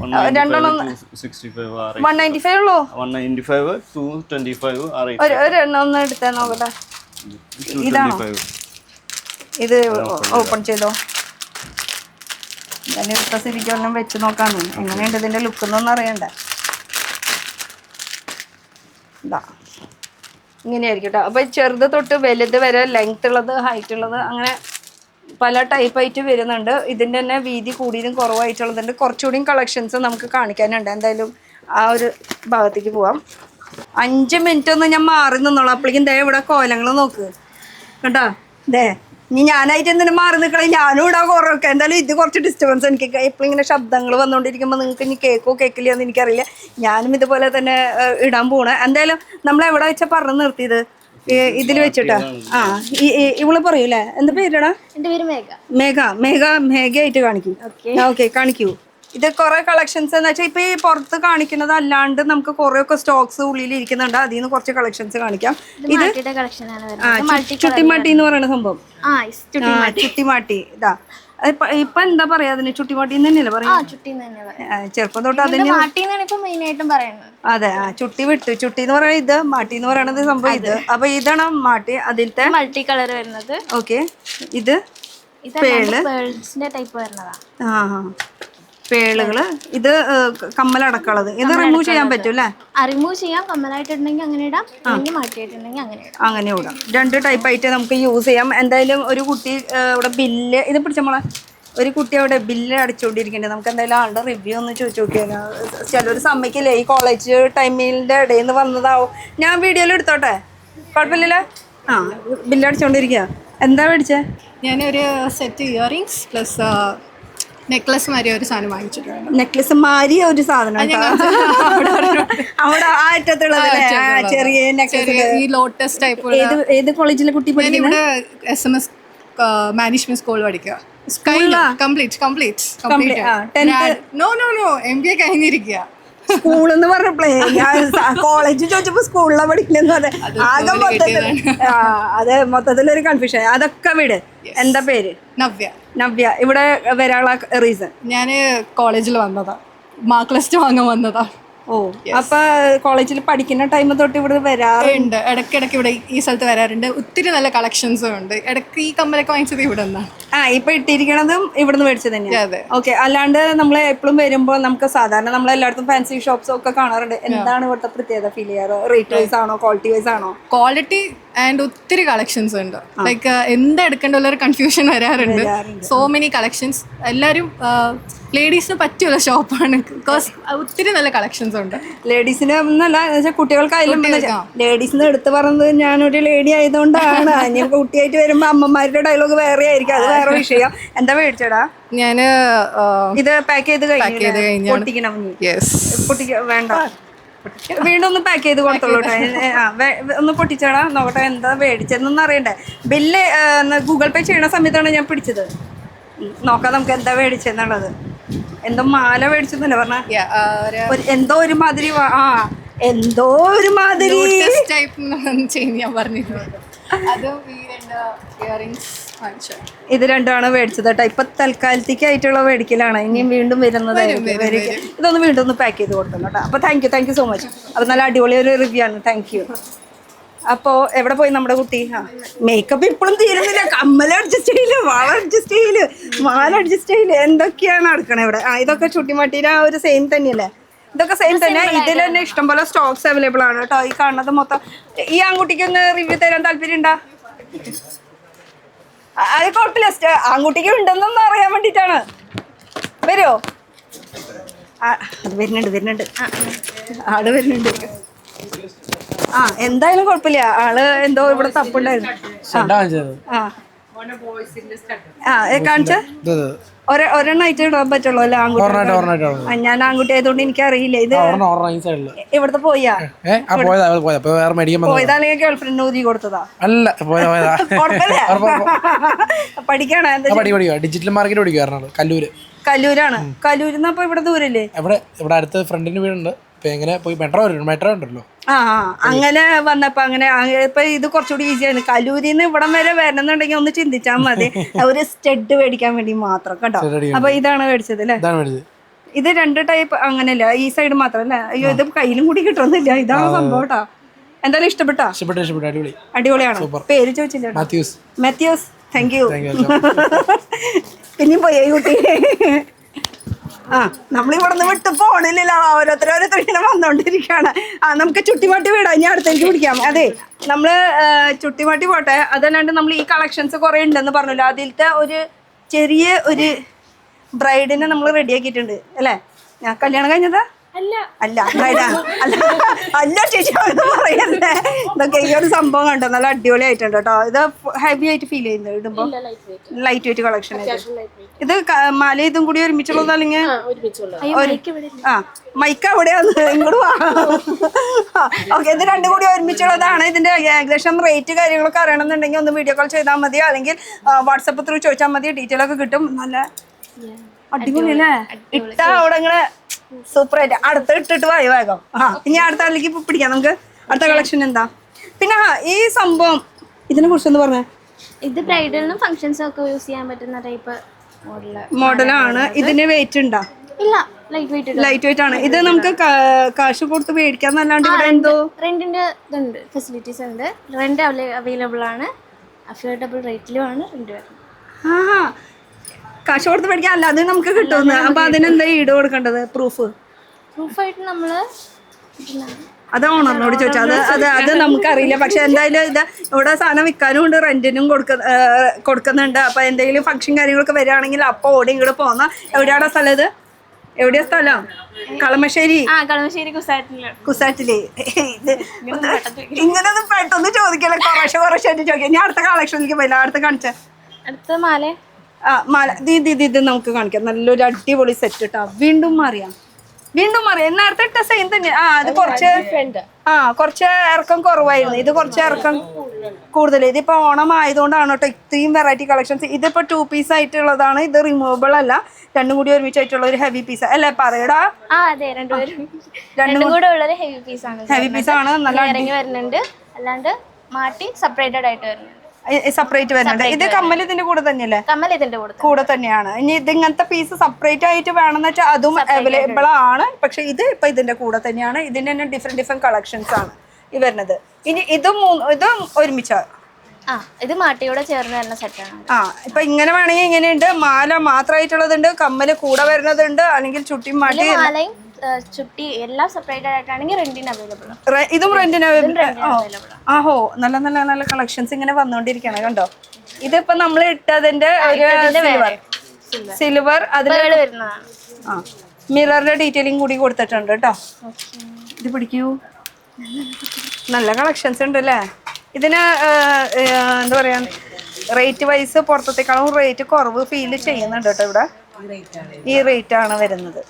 195 ഉള്ളൂ. 195 225 ഒരെണ്ണം ഒന്ന് എടുത്താൽ നോക്കട്ടെ. ഇതാണോ? ഇത് ഓപ്പൺ ചെയ്തോ. ഞാൻ എടുത്ത സ്ഥിതിക്ക് ഒന്നും വെച്ച് നോക്കാന്ന്. എങ്ങനെയുണ്ട് ഇതിന്റെ ലുക്ക് എന്നൊന്നും അറിയണ്ട. ഇതാ ഇങ്ങനെയായിരിക്കും കേട്ടോ. അപ്പൊ ചെറുത് തൊട്ട് വലുത് വരെ ലെങ്ത് ഉള്ളത്, ഹൈറ്റ് ഉള്ളത്, അങ്ങനെ പല ടൈപ്പായിട്ട് വരുന്നുണ്ട്. ഇതിൻ്റെ തന്നെ വീതി കൂടിയതും കുറവായിട്ടുള്ളതുണ്ട്. കുറച്ചുകൂടിയും കളക്ഷൻസ് നമുക്ക് കാണിക്കാനുണ്ട്. എന്തായാലും ആ ഒരു ഭാഗത്തേക്ക് പോവാം. 5 മിനിറ്റ് ഒന്ന് ഞാൻ മാറി നിന്നോളാം. അപ്പോഴേക്കും ദേ ഇവിടെ കോലങ്ങൾ നോക്ക് കേട്ടോ. ദേ ഇനി ഞാനായിട്ട് എന്തിനും മാറി നിൽക്കണേ, ഞാനും ഇടാൻ കുറവൊക്കെ. എന്തായാലും ഇത് കുറച്ച് ഡിസ്റ്റർബൻസ് എനിക്ക്. എപ്പോഴും ഇങ്ങനെ ശബ്ദങ്ങൾ വന്നുകൊണ്ടിരിക്കുമ്പോൾ നിങ്ങൾക്ക് ഇനി കേൾക്കോ കേൾക്കില്ല എന്ന് എനിക്കറിയില്ല. ഞാനും ഇതുപോലെ തന്നെ ഇടാൻ പോണേ. എന്തായാലും നമ്മൾ എവിടെ വെച്ചാൽ പറഞ്ഞു നിർത്തിയത്? ഇതിൽ വെച്ചിട്ടാ. ഇവള് പറയൂലേ, എന്താ പേരാടാ? എന്റെ പേര് മേഘ. മേഘ. മേഘ മേഘയായിട്ട് കാണിക്കൂ. ഓക്കെ കാണിക്കൂ. ഇത് കുറെ കളക്ഷൻസ് എന്ന് വെച്ചാൽ ഇപ്പൊ ഈ പുറത്ത് കാണിക്കുന്നത് അല്ലാണ്ട് നമുക്ക് കുറെ ഒക്കെ സ്റ്റോക്സ് ഉള്ളിൽ ഇരിക്കുന്നുണ്ട്. അതിൽ നിന്ന് കുറച്ച് കളക്ഷൻസ് കാണിക്കാം. ഇത് ചുട്ടിമാട്ടി എന്ന് പറയുന്ന സംഭവം. ചുട്ടിമാട്ടി ഇതാ ഇപ്പൊ എന്താ പറയാ അതിന്? ചുട്ടിമാട്ടി തന്നെയല്ലേ പറയാ? ചെറുപ്പം തൊട്ട് അതിന് അതെ. ചുട്ടി വിട്ടു. ചുട്ടി എന്ന് പറയുന്നത് ഇത്, മാട്ടി എന്ന് പറയുന്നത് സംഭവം ഇത്. അപ്പൊ ഇതാണ് മാട്ടി. അതിലത്തെ മൾട്ടി കളർ വരുന്നത്. ഓക്കെ. ഇത് പേള് ടൈപ്പ് വരുന്നതാ. പേളുകള്. ഇത് കമ്മലടക്കളത്. ഇത് റിമൂവ് ചെയ്യാൻ പറ്റും അല്ലേ? റിമൂവ് ചെയ്യാം. കമ്മലായിട്ടുണ്ടെങ്കിൽ അങ്ങനെ ഇടാം, മാറ്റിയിട്ടുണ്ടെങ്കിൽ അങ്ങനെ ഇടാം. അങ്ങനെ ഇടാം. 2 ടൈപ്പ് ആയിട്ട് നമുക്ക് യൂസ് ചെയ്യാം. എന്തായാലും ഒരു കുട്ടി ഇവിടെ ബില്ല് ഇത് പിടിച്ചോളെ, ഒരു കുട്ടി അവിടെ ബില്ല് അടിച്ചുകൊണ്ടിരിക്കുന്നുണ്ട്. നമുക്ക് എന്തായാലും ആളുടെ റിവ്യൂ ഒന്ന് ചോദിച്ചു നോക്കിയാൽ. ചിലർ സമ്മതിക്കില്ലേ, ഈ കോളേജ് ടൈമിൻ്റെ ഇടയിൽ നിന്ന് വന്നതാവും. ഞാൻ വീഡിയോയിൽ എടുത്തോട്ടെ, കുഴപ്പമില്ലല്ലേ? ബില്ല് അടിച്ചോണ്ടിരിക്കുക. എന്താ മേടിച്ചേ? ഞാനൊരു സെറ്റ് ഇയറിങ്സ് പ്ലസ് നെക്ലസ് മാതിരി ഒരു സാധനം വാങ്ങിച്ചിട്ടുണ്ട്. നെക്ലസ് മാരിയ ഒരു സാധനം അവിടെ ആ അറ്റത്തുള്ളത് ചെറിയ നെക്ലസ്. ഈ ലോട്ടസ് ടൈപ്പ്. ഏത് കോളേജിലെ കുട്ടി പഠിക്കുന്നത്? SMS മാനേജ്മെന്റ് സ്കൂൾ പഠിക്കുക. MBA കഴിഞ്ഞിരിക്കുക. സ്കൂൾ എന്ന് പറഞ്ഞപ്പോഴേ ഞാൻ കോളേജ് ചോദിച്ചപ്പോ സ്കൂളിലാണ് പഠിക്കലെന്ന് പറഞ്ഞ ആകെ അത് മൊത്തത്തിലൊരു കൺഫ്യൂഷൻ. അതൊക്കെ വിട്. എന്താ പേര്? നവ്യ. ഇവിടെ വരാനുള്ള റീസൺ? ഞാൻ കോളേജിൽ വന്നതാ, മാർക്ക് ലിസ്റ്റ് വാങ്ങാൻ വന്നതാ. ഓ, അപ്പൊ കോളേജിൽ പഠിക്കുന്ന ടൈം തൊട്ട് ഇവിടെ വരാറുണ്ട്? ഇടയ്ക്കിടയ്ക്ക് ഇവിടെ ഈ സ്ഥലത്ത് വരാറുണ്ട്. ഒത്തിരി നല്ല കളക്ഷൻസും ഉണ്ട്. ഇടയ്ക്ക് ഈ കമ്മലൊക്കെ വാങ്ങിച്ചത് ഇവിടെ നിന്നാണ്. ഇപ്പൊ ഇട്ടിരിക്കണതും ഇവിടുന്ന് മേടിച്ചത് തന്നെയാണ്. ഓക്കെ. അല്ലാണ്ട് നമ്മൾ എപ്പോഴും വരുമ്പോൾ നമുക്ക് സാധാരണ നമ്മൾ എല്ലായിടത്തും ഫാൻസി ഷോപ്സ് ഒക്കെ കാണാറുണ്ട്. എന്താണ് ഇവിടുത്തെ പ്രത്യേകത ഫീൽ ചെയ്യാറ്? റേറ്റ് വൈസ് ആണോ, ക്വാളിറ്റി വൈസ് ആണോ? ക്വാളിറ്റി ആൻഡ് ഒത്തിരി കളക്ഷൻസ് ഉണ്ട്. ലൈക്ക് എന്താ എടുക്കേണ്ട ഒരു കൺഫ്യൂഷൻ വരാറുണ്ട്. So many collections. എല്ലാവരും ലേഡീസിന് പറ്റിയുള്ള ഷോപ്പാണ്. ബിക്കോസ് ഒത്തിരി നല്ല കളക്ഷൻസ് ഉണ്ട്. ലേഡീസിന് ഒന്നല്ല, കുട്ടികൾക്കായാലും ലേഡീസിന് എടുത്ത് പറഞ്ഞത് ഞാനൊരു ലേഡി ആയതുകൊണ്ടാണ്. ഇനി കുട്ടിയായിട്ട് വരുമ്പോ അമ്മമാരുടെ ഡയലോഗ് വേറെ ആയിരിക്കും, അത് വേറെ വിഷയം. എന്താ മേടിച്ചടാ? ഞാന് ഇത് പാക്ക് ചെയ്ത് കഴിഞ്ഞു. പൊട്ടിക്കണം? വേണ്ട, വീണ്ടും ഒന്ന് പാക്ക് ചെയ്ത് കൊടുത്തോളൂ. ഒന്ന് പൊട്ടിച്ചടാ, നോക്കട്ടെ എന്താ മേടിച്ചതെന്നൊന്നും അറിയണ്ടേ. ബില്ല് ഗൂഗിൾ പേ ചെയ്യണ സമയത്താണ് ഞാൻ പിടിച്ചത്. നോക്കാം നമുക്ക് എന്താ മേടിച്ചെന്നുള്ളത്. എന്തോ മാല മേടിച്ചെന്നല്ലേ പറഞ്ഞ? എന്തോ ഒരു മാതിരി എന്തോ ഒരു മാതിരി ഞാൻ പറഞ്ഞിട്ടുണ്ട്. ഇത് രണ്ടാണ് മേടിച്ചത് കേട്ടോ. ഇപ്പൊ തൽക്കാലത്തേക്കായിട്ടുള്ള മേടിക്കലാണ്. ഇനിയും വീണ്ടും വരുന്നതായിരിക്കും. ഇതൊന്ന് വീണ്ടും ഒന്ന് പാക്ക് ചെയ്ത് കൊടുക്കണം കേട്ടോ. അപ്പൊ താങ്ക് യു സോ മച്ച്. അപ്പൊ നല്ല അടിപൊളി ഒരു റിവ്യൂ ആണ്. Thank you. അപ്പോ എവിടെ പോയി നമ്മുടെ കുട്ടി? മേക്കപ്പ് ഇപ്പോഴും തീരുന്നില്ല. കമ്മൽ അഡ്ജസ്റ്റ് ചെയ്യില്ല, വാള അഡ്ജസ്റ്റ് ചെയ്യില്ല, മാല അഡ്ജസ്റ്റ് ചെയ്യില്ല, എന്തൊക്കെയാണ് നടക്കണേ ഇവിടെ. ഇതൊക്കെ ചുട്ടിമാട്ടിയുടെ ആ ഒരു സെയിം തന്നെയല്ലേ? ഇതൊക്കെ സെയിം തന്നെ. ഇതിൽ തന്നെ ഇഷ്ടംപോലെ സ്റ്റോക്സ് അവൈലബിൾ ആണ് കേട്ടോ. ഈ കാണുന്നത് മൊത്തം. ഈ ആൺകുട്ടിക്ക് ഒന്ന് റിവ്യൂ തരാൻ താല്പര്യം ഉണ്ടോ? അത് കുഴപ്പമില്ല, ആൺകുട്ടിക്ക് ഉണ്ടെന്നൊന്നും അറിയാൻ വേണ്ടിയിട്ടാണ്. വരുമോ? അത് വരുന്നുണ്ട് ആള് വരുന്നുണ്ട്. എന്തായാലും കുഴപ്പമില്ല. ആള് എന്തോ ഇവിടെ തപ്പുണ്ടായിരുന്നു. കാണിച്ച ഒരെണ്ണായിട്ട് ഇടാൻ പറ്റുള്ളൂ അല്ലേ? ആൺകുട്ടി. ഞാൻ ആൺകുട്ടി ആയതുകൊണ്ട് എനിക്കറിയില്ല. ഇത് ഇവിടുത്തെ പോയാ പോയതാണെങ്കിൽ ഗേൾഫ്രണ്ട് ഊതി കൊടുത്തതാ? പഠിക്കാണോ? Digital market കല്ലൂരാണ്. കല്ലൂരിന്ന് അപ്പൊ ഇവിടെ ദൂരല്ലേ? ഇവിടെ അടുത്ത് ഫ്രണ്ടിന്റെ വീടുണ്ട്. മെട്രോ ഉണ്ടല്ലോ. അങ്ങനെ വന്നപ്പോ അങ്ങനെ ഇപ്പൊ ഇത് കുറച്ചുകൂടി ഈസിയാണ്. കല്ലൂരിന്ന് ഇവിടം വരെ വരണമെന്നുണ്ടെങ്കിൽ ഒന്ന് ചിന്തിച്ചാൽ മതി. ഒരു സ്റ്റഡ് മേടിക്കാൻ വേണ്ടി മാത്രം കേട്ടോ. അപ്പൊ ഇതാണ് മേടിച്ചത് അല്ലേ? ഇത് 2 ടൈപ്പ് അങ്ങനെയല്ല, ഈ സൈഡ് മാത്രല്ലേ? അയ്യോ, ഇത് കയ്യിലും കൂടി കിട്ടുന്നില്ല. ഇതാണ് സംഭവം കേട്ടോ. എന്തായാലും ഇഷ്ടപ്പെട്ടോ? അടിപൊളിയാണ്. പേര് ചോദിച്ചില്ല? മാത്യൂസ്. Thank you. പിന്നെയും പോയി കുട്ടി. നമ്മളിവിടെ നിന്ന് വിട്ട് പോണില്ലല്ലോ. ഓരോരുത്തർ ഇങ്ങനെ വന്നോണ്ടിരിക്കുകയാണ്. നമുക്ക് ചുട്ടിമാട്ടി വിടാം. ഇനി അടുത്തേക്ക് പിടിക്കാം. അതെ, നമ്മള് ചുട്ടിമാട്ടി പോട്ടെ. അതല്ലാണ്ട് നമ്മൾ ഈ കളക്ഷൻസ് കുറെ ഉണ്ടെന്ന് പറഞ്ഞല്ലോ. അതിലത്തെ ഒരു ചെറിയ ഒരു ബ്രൈഡിനെ നമ്മൾ റെഡിയാക്കിയിട്ടുണ്ട് അല്ലേ? ഞാൻ കല്യാണം കഴിഞ്ഞതാ? അല്ല ബ്രൈഡാണ്. അല്ല ചേച്ചി പറയല്ലേ. ഇതൊക്കെ ഈ ഒരു സംഭവം കണ്ടോ, നല്ല അടിപൊളി ആയിട്ടുണ്ട് കേട്ടോ. ഇത് ഹെവി ആയിട്ട് ഫീൽ ചെയ്യുന്നത് ഇടുമ്പോ? ലൈറ്റ് വെയിറ്റ് കളക്ഷൻ ആയിട്ട്. ഇത് മാല ഇതും കൂടി ഒരുമിച്ചുള്ളത് അല്ലെങ്കിൽ മൈക്ക് അവിടെയാണ് ഇങ്ങോട്ട് വാ. ഓക്കെ, ഇത് 2 കൂടി ഒരുമിച്ചുള്ളതാണ്. ഇതിന്റെ ഏകദേശം റേറ്റ് കാര്യങ്ങളൊക്കെ അറിയണമെന്നുണ്ടെങ്കിൽ ഒന്ന് വീഡിയോ കോൾ ചെയ്താൽ മതി, അല്ലെങ്കിൽ വാട്സപ്പ് ത്രൂ ചോദിച്ചാൽ മതി. ഡീറ്റെയിൽ ഒക്കെ കിട്ടും. നല്ല അടിപൊളി അല്ലേ? ഇട്ട അവിടെ ഇങ്ങനെ സൂപ്പർ ആയിട്ട് അടുത്ത് ഇട്ടിട്ട് പോയി വേഗം. ഇനി അടുത്ത ആളിലേക്ക് പിടിക്കാം നമുക്ക്. അടുത്ത കളക്ഷൻ എന്താ? പിന്നെ ഈ സംഭവം ഇതിനെ കുറിച്ചൊന്ന് പറഞ്ഞേ. ഇത് ബ്രൈഡലിനും ഫംഗ്ഷൻസും ഒക്കെ യൂസ് ചെയ്യാൻ പറ്റുന്ന ടൈപ്പ് മോഡലാണ്. ഇതിന് വെയിറ്റ് ഉണ്ടോ? ഇല്ല, ലൈറ്റ് വെയിറ്റ്. ലൈറ്റ് വെയിറ്റ് ആണ്. ഇത് നമുക്ക് കാശ് കൊടുത്ത് മേടിക്കാന്നല്ലാണ്ട് ഇവിടെ എന്തോ റെന്റിന്റെ ഇതുണ്ട്, ഫെസിലിറ്റീസ് ഉണ്ട്. റെന്റ് അവൈലബിൾ ആണ്, അഫോർഡബിൾ റേറ്റിലും ആണ് റെന്റ് വരുന്നത്. കാശ് കൊടുത്ത് മേടിക്കാൻ അല്ലാതെ നമുക്ക് കിട്ടുമെന്ന്. അപ്പൊ അതിനെന്താ ഈട് കൊടുക്കേണ്ടത്? പ്രൂഫായിട്ട് നമ്മള് അത് ഓണറിനോട് ചോദിച്ചാൽ അത് നമുക്കറിയില്ല. പക്ഷെ എന്തായാലും ഇത് ഇവിടെ സാധനം വിൽക്കാനും ഉണ്ട്, റെന്റിനും കൊടുക്കുന്നുണ്ട്. അപ്പൊ എന്തെങ്കിലും ഫംഗ്ഷൻ കാര്യങ്ങളൊക്കെ വരികയാണെങ്കിൽ അപ്പൊ ഓടി ഇങ്ങോട്ട് പോന്ന. എവിടെയാണ് സ്ഥലം? ഇത് എവിടെയാ സ്ഥലം? കളമശ്ശേരി. കളമശ്ശേരി കുസാറ്റില്. ഇങ്ങനൊന്നും പെട്ടെന്ന് ചോദിക്കല്ലേ, കുറച്ചായിട്ട് ചോദിക്കാം. ഞാൻ അടുത്ത കളക്ഷനിലേക്ക് പോയില്ല. അടുത്ത കാണിച്ച അടുത്ത മാല. മാല ഇത് നമുക്ക് കാണിക്കാം. നല്ലൊരു അടിപൊളി സെറ്റ് കേട്ടോ. വീണ്ടും അറിയാം നേരത്തെ ഇട്ട സെയിം തന്നെ. അത് കുറച്ച് ഇറക്കം കുറവായിരുന്നു. ഇത് കുറച്ച് ഇറക്കം കൂടുതൽ. ഇതിപ്പോ ഓണം ആയതുകൊണ്ടാണ് കേട്ടോ ഇത്രയും വെറൈറ്റി കളക്ഷൻസ്. ഇതിപ്പോ 2 പീസ് ആയിട്ടുള്ളതാണ്. ഇത് റിമൂവബിൾ അല്ല, രണ്ടും കൂടി ഒരുമിച്ചായിട്ടുള്ള ഒരു ഹെവി പീസ് അല്ലേ പറയടാ? ഹെവി പീസ് ആണ്. നല്ല വരുന്നുണ്ട്, അല്ലാണ്ട് മാറ്റി സെപ്പറേറ്റഡ് ആയിട്ട് വരുന്നുണ്ട്. സെപ്പറേറ്റ് വരുന്നുണ്ട്. ഇത് കമ്മൽ ഇതിന്റെ കൂടെ തന്നെയല്ലേ? കമ്മൽ ഇതിന്റെ കൂടെ തന്നെയാണ്. ഇനി ഇത് ഇങ്ങനത്തെ പീസ് സെപ്പറേറ്റ് ആയിട്ട് വേണമെന്ന് വെച്ചാൽ അതും അവൈലബിൾ ആണ്. പക്ഷെ ഇത് ഇപ്പൊ ഇതിന്റെ കൂടെ തന്നെയാണ്. ഇതിന്റെ തന്നെ ഡിഫറെന്റ് കളക്ഷൻസ് ആണ് ഈ വരുന്നത്. ഇനി ഇതും ഒരുമിച്ചാ? ഇത് മാട്ടിയോടെ ചേർന്ന് വരുന്ന സെറ്റാണ്. ഇപ്പൊ ഇങ്ങനെ വേണമെങ്കിൽ ഇങ്ങനെയുണ്ട്. മാല മാത്രമായിട്ടുള്ളതുണ്ട്, കമ്മല് കൂടെ വരുന്നതുണ്ട്, അല്ലെങ്കിൽ ചുട്ടിയും മാട്ടി മാലയും ചുട്ടി എല്ലാം സെപ്പറേറ്റഡ് ആയിട്ടാണെങ്കിൽ റെന്റിന് അവൈലബിൾ. ഇതും റെന്റിന് ആഹോ. നല്ല നല്ല നല്ല കളക്ഷൻസ് ഇങ്ങനെ വന്നോണ്ടിരിക്കണേ കണ്ടോ. ഇതിപ്പോ നമ്മൾ ഇട്ടതിന്റെ സിൽവർ അതിൽ മിററിന്റെ ഡീറ്റെയിലിംഗ് കൂടി കൊടുത്തിട്ടുണ്ട് കേട്ടോ. ഇത് പിടിക്കൂ. നല്ല കളക്ഷൻസ് ഉണ്ട് അല്ലേ? ഇതിന് എന്താ പറയാ, റേറ്റ് വൈസ് പുറത്തേക്കാളും റേറ്റ് കുറവ് ഫീൽ ചെയ്യുന്നുണ്ട് കേട്ടോ. ഇവിടെ ഈ റേറ്റ് ആണ് വരുന്നത്.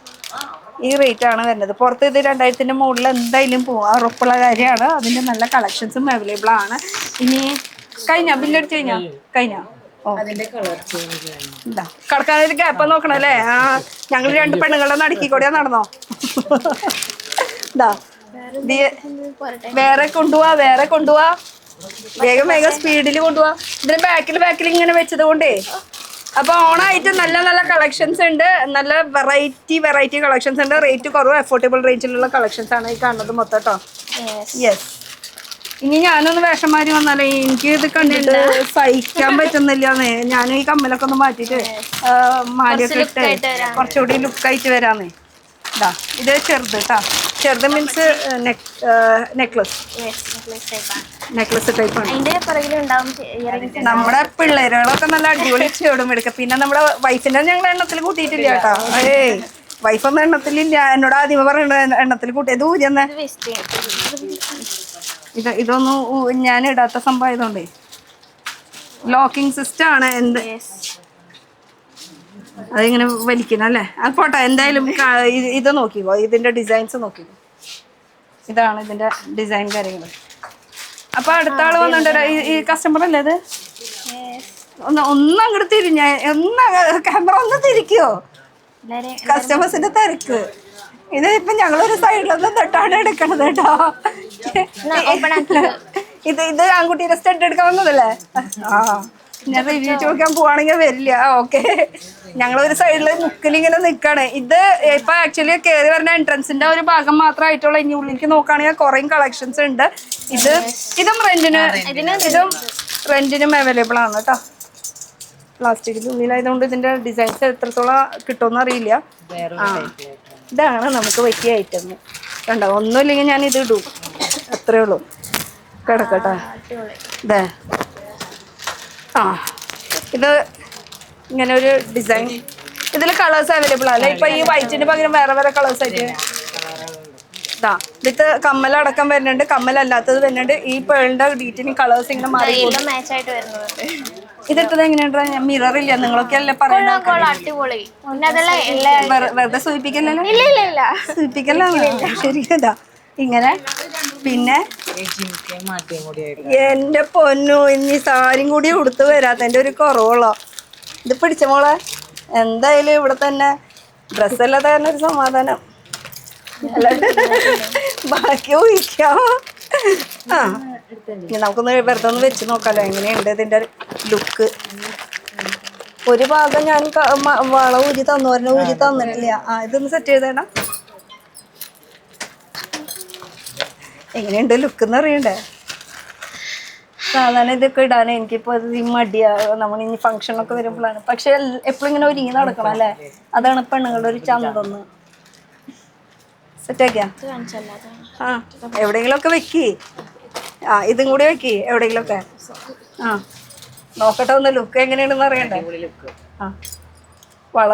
പുറത്ത് ഇത് 2000-ന്റെ മുകളിൽ എന്തായാലും പോവാം, ഉറപ്പുള്ള കാര്യമാണ്. അതിന്റെ നല്ല കളക്ഷൻസും അവൈലബിൾ ആണ്. ഇനി ബില്ലടിച്ച് കഴിഞ്ഞാ കടക്കാനൊരു ഗ്യാപ്പ് നോക്കണല്ലേ? ഞങ്ങൾ 2 പെണ്ണുങ്ങളുടെ നടുക്കിക്കൂടിയാ നടന്നോ? വേറെ കൊണ്ടുപോവാ വേഗം സ്പീഡിൽ കൊണ്ടുപോവാ. ഇതിന് ബാക്കിൽ ഇങ്ങനെ വെച്ചത് കൊണ്ടേ. അപ്പൊ ഓണായിട്ട് നല്ല നല്ല കളക്ഷൻസ് ഉണ്ട്. നല്ല വെറൈറ്റി കളക്ഷൻസ് ഉണ്ട്. റേറ്റ് കുറവ്, അഫോർഡബിൾ റേറ്റിലുള്ള കളക്ഷൻസ് ആണ് ഈ കാണുന്നത് മൊത്തം കേട്ടോ. യെസ്. ഇനി ഞാനൊന്ന് വേഷന്മാരി വന്നാലേ എനിക്ക് ഇത് കണ്ടിട്ട് സഹിക്കാൻ പറ്റുന്നില്ലാന്നേ. ഞാൻ ഈ കമ്മലൊക്കെ ഒന്ന് മാറ്റിട്ട് മാലയൊക്കെ ഇട്ട് കുറച്ചുകൂടി ലുക്കായിട്ട് വരാന്നേ. ഇത് ചെറുത് കേട്ടോ. ചെറുത് മീൻസ് നെക്ലസ് ടൈപ്പ് ആണ്. നമ്മുടെ പിള്ളേരുകളൊക്കെ നല്ല അടിപൊളി ചേടും എടുക്കുക. പിന്നെ നമ്മുടെ വൈഫിനെ ഞങ്ങൾ എണ്ണത്തിൽ കൂട്ടിയിട്ടില്ല കേട്ടോ. വൈഫൊന്നും എണ്ണത്തിലില്ല. എന്നോട് ആദ്യമേ പറയണ്ട എണ്ണത്തിൽ കൂട്ടിയത് ഊരിയെന്ന്. ഇതൊന്നും ഞാൻ ഇടാത്ത സംഭവം ആയതുകൊണ്ടേ. ലോക്കിംഗ് സിസ്റ്റം ആണ്. അതിങ്ങനെ വലിക്കണം അല്ലേ? അത് പോട്ടെ. എന്തായാലും ഇത് നോക്കിക്കോ, ഇതിന്റെ ഡിസൈൻസ് നോക്കിക്കോ. ഇതാണ് ഇതിന്റെ ഡിസൈൻ കാര്യങ്ങൾ. അപ്പൊ അടുത്ത ആള് വന്നിട്ട് ഈ കസ്റ്റമർ അല്ലേ ഇത്? ഒന്ന് അങ്ങോട്ട് തിരിഞ്ഞ ക്യാമറ ഒന്ന് തിരിക്കോ. കസ്റ്റമേഴ്സിന്റെ തിരക്ക്. ഇത് ഇപ്പൊ ഞങ്ങളൊരു സൈഡിലൊന്നും തൊട്ടാണ് എടുക്കണത് കേട്ടോ. ഇത് ആൺകുട്ടിയുടെ സ്റ്റഡ് എടുക്കാൻ വന്നതല്ലേ? ഞാൻ റിവ്യൂ ചോദിക്കാൻ പോവാണെങ്കിൽ വരില്ല. ഓക്കെ, ഞങ്ങളൊരു സൈഡില് മുക്കിലിങ്ങനെ നിൽക്കാണ്. ഇത് ഇപ്പൊ ആക്ച്വലി കയറി വരുന്ന എൻട്രൻസിന്റെ ഒരു ഭാഗം മാത്രമായിട്ടുള്ള. ഇനി ഉള്ളിലേക്ക് നോക്കുകയാണെങ്കിൽ കുറേ കളക്ഷൻസ് ഉണ്ട്. ഇതും റെന്റിനും അവൈലബിൾ ആണ് കേട്ടോ. പ്ലാസ്റ്റിക്കിന്റെ ഉള്ളിലായതുകൊണ്ട് ഇതിന്റെ ഡിസൈൻസ് എത്രത്തോളം കിട്ടുമെന്ന് അറിയില്ല. ഇതാണ് നമുക്ക് പറ്റിയ ഐറ്റം കണ്ടോ. ഒന്നുമില്ലെങ്കിൽ ഞാൻ ഇത് ഇടും, അത്രേ ഉള്ളൂ. കിടക്കട്ടെ. ഇതേ ഇത് ഇങ്ങനെ ഒരു ഡിസൈൻ. ഇതിൽ കളേഴ്സ് അവൈലബിൾ അല്ലേ? ഇപ്പൊ ഈ വൈറ്റിന് പകരം വേറെ കളേഴ്സ് ആയിട്ട് വിത്ത് കമ്മലടക്കം വരുന്നുണ്ട്, കമ്മലല്ലാത്തത് വരുന്നുണ്ട്. ഈ പേളിന്റെ ഡീറ്റെയിലിംഗ് കളേഴ്സ് ഇങ്ങനെ മാറി. ഇതിട്ടത് എങ്ങനെയുണ്ടാ? മിറർ ഇല്ല നിങ്ങളൊക്കെ അല്ലേ പറയുന്നത്? വെറുതെ സൂചിപ്പിക്കല്ലോ. ശരിക്കതാ ഇങ്ങനെ. പിന്നെ എന്റെ പൊന്നു, ഇനി സാരിയും കൂടി ഉടുത്ത് വരാത്തതിന്റെ ഒരു കുറവുള്ളോ. ഇത് പിടിച്ച മോളെ, എന്തായാലും ഇവിടെ തന്നെ ഡ്രസ്സല്ലാതെ തന്നെ ഒരു സമാധാനം. ബാക്കി ഊഹിക്കാം. ആ ഇനി നമുക്കൊന്ന് വെറുതെ ഒന്ന് വെച്ച് നോക്കാലോ എങ്ങനെയുണ്ട് ഇതിന്റെ ലുക്ക്. ഒരു ഭാഗം ഞാൻ വള ഊരി തന്നു, ഒരെണ്ണം ഊരി തന്നിട്ടില്ല. ആ ഇതൊന്ന് സെറ്റ് ചെയ്തേടാ. എങ്ങനെയുണ്ട് ലുക്ക് എന്ന് അറിയണ്ടേ? സാധാരണ ഇതൊക്കെ ഇടാൻ എനിക്കിപ്പോ ഈ മടിയാ. നമ്മൾ ഇനി ഫംഗ്ഷനൊക്കെ വരുമ്പോഴാണ്. പക്ഷെ എപ്പോഴും ഇങ്ങനെ ഒരുങ്ങി നടക്കണം അല്ലേ? അതാണ് പെണ്ണുങ്ങളുടെ ഒരു ചന്തൊന്ന്. സെറ്റാക്കിയാ ആ എവിടെയെങ്കിലും ഒക്കെ വെക്കി. ആ ഇതും കൂടി വെക്കി എവിടെയെങ്കിലുമൊക്കെ. ആ നോക്കട്ടെ ഒന്ന് ലുക്ക് എങ്ങനെയാണെന്ന് അറിയണ്ടേ? ആ വള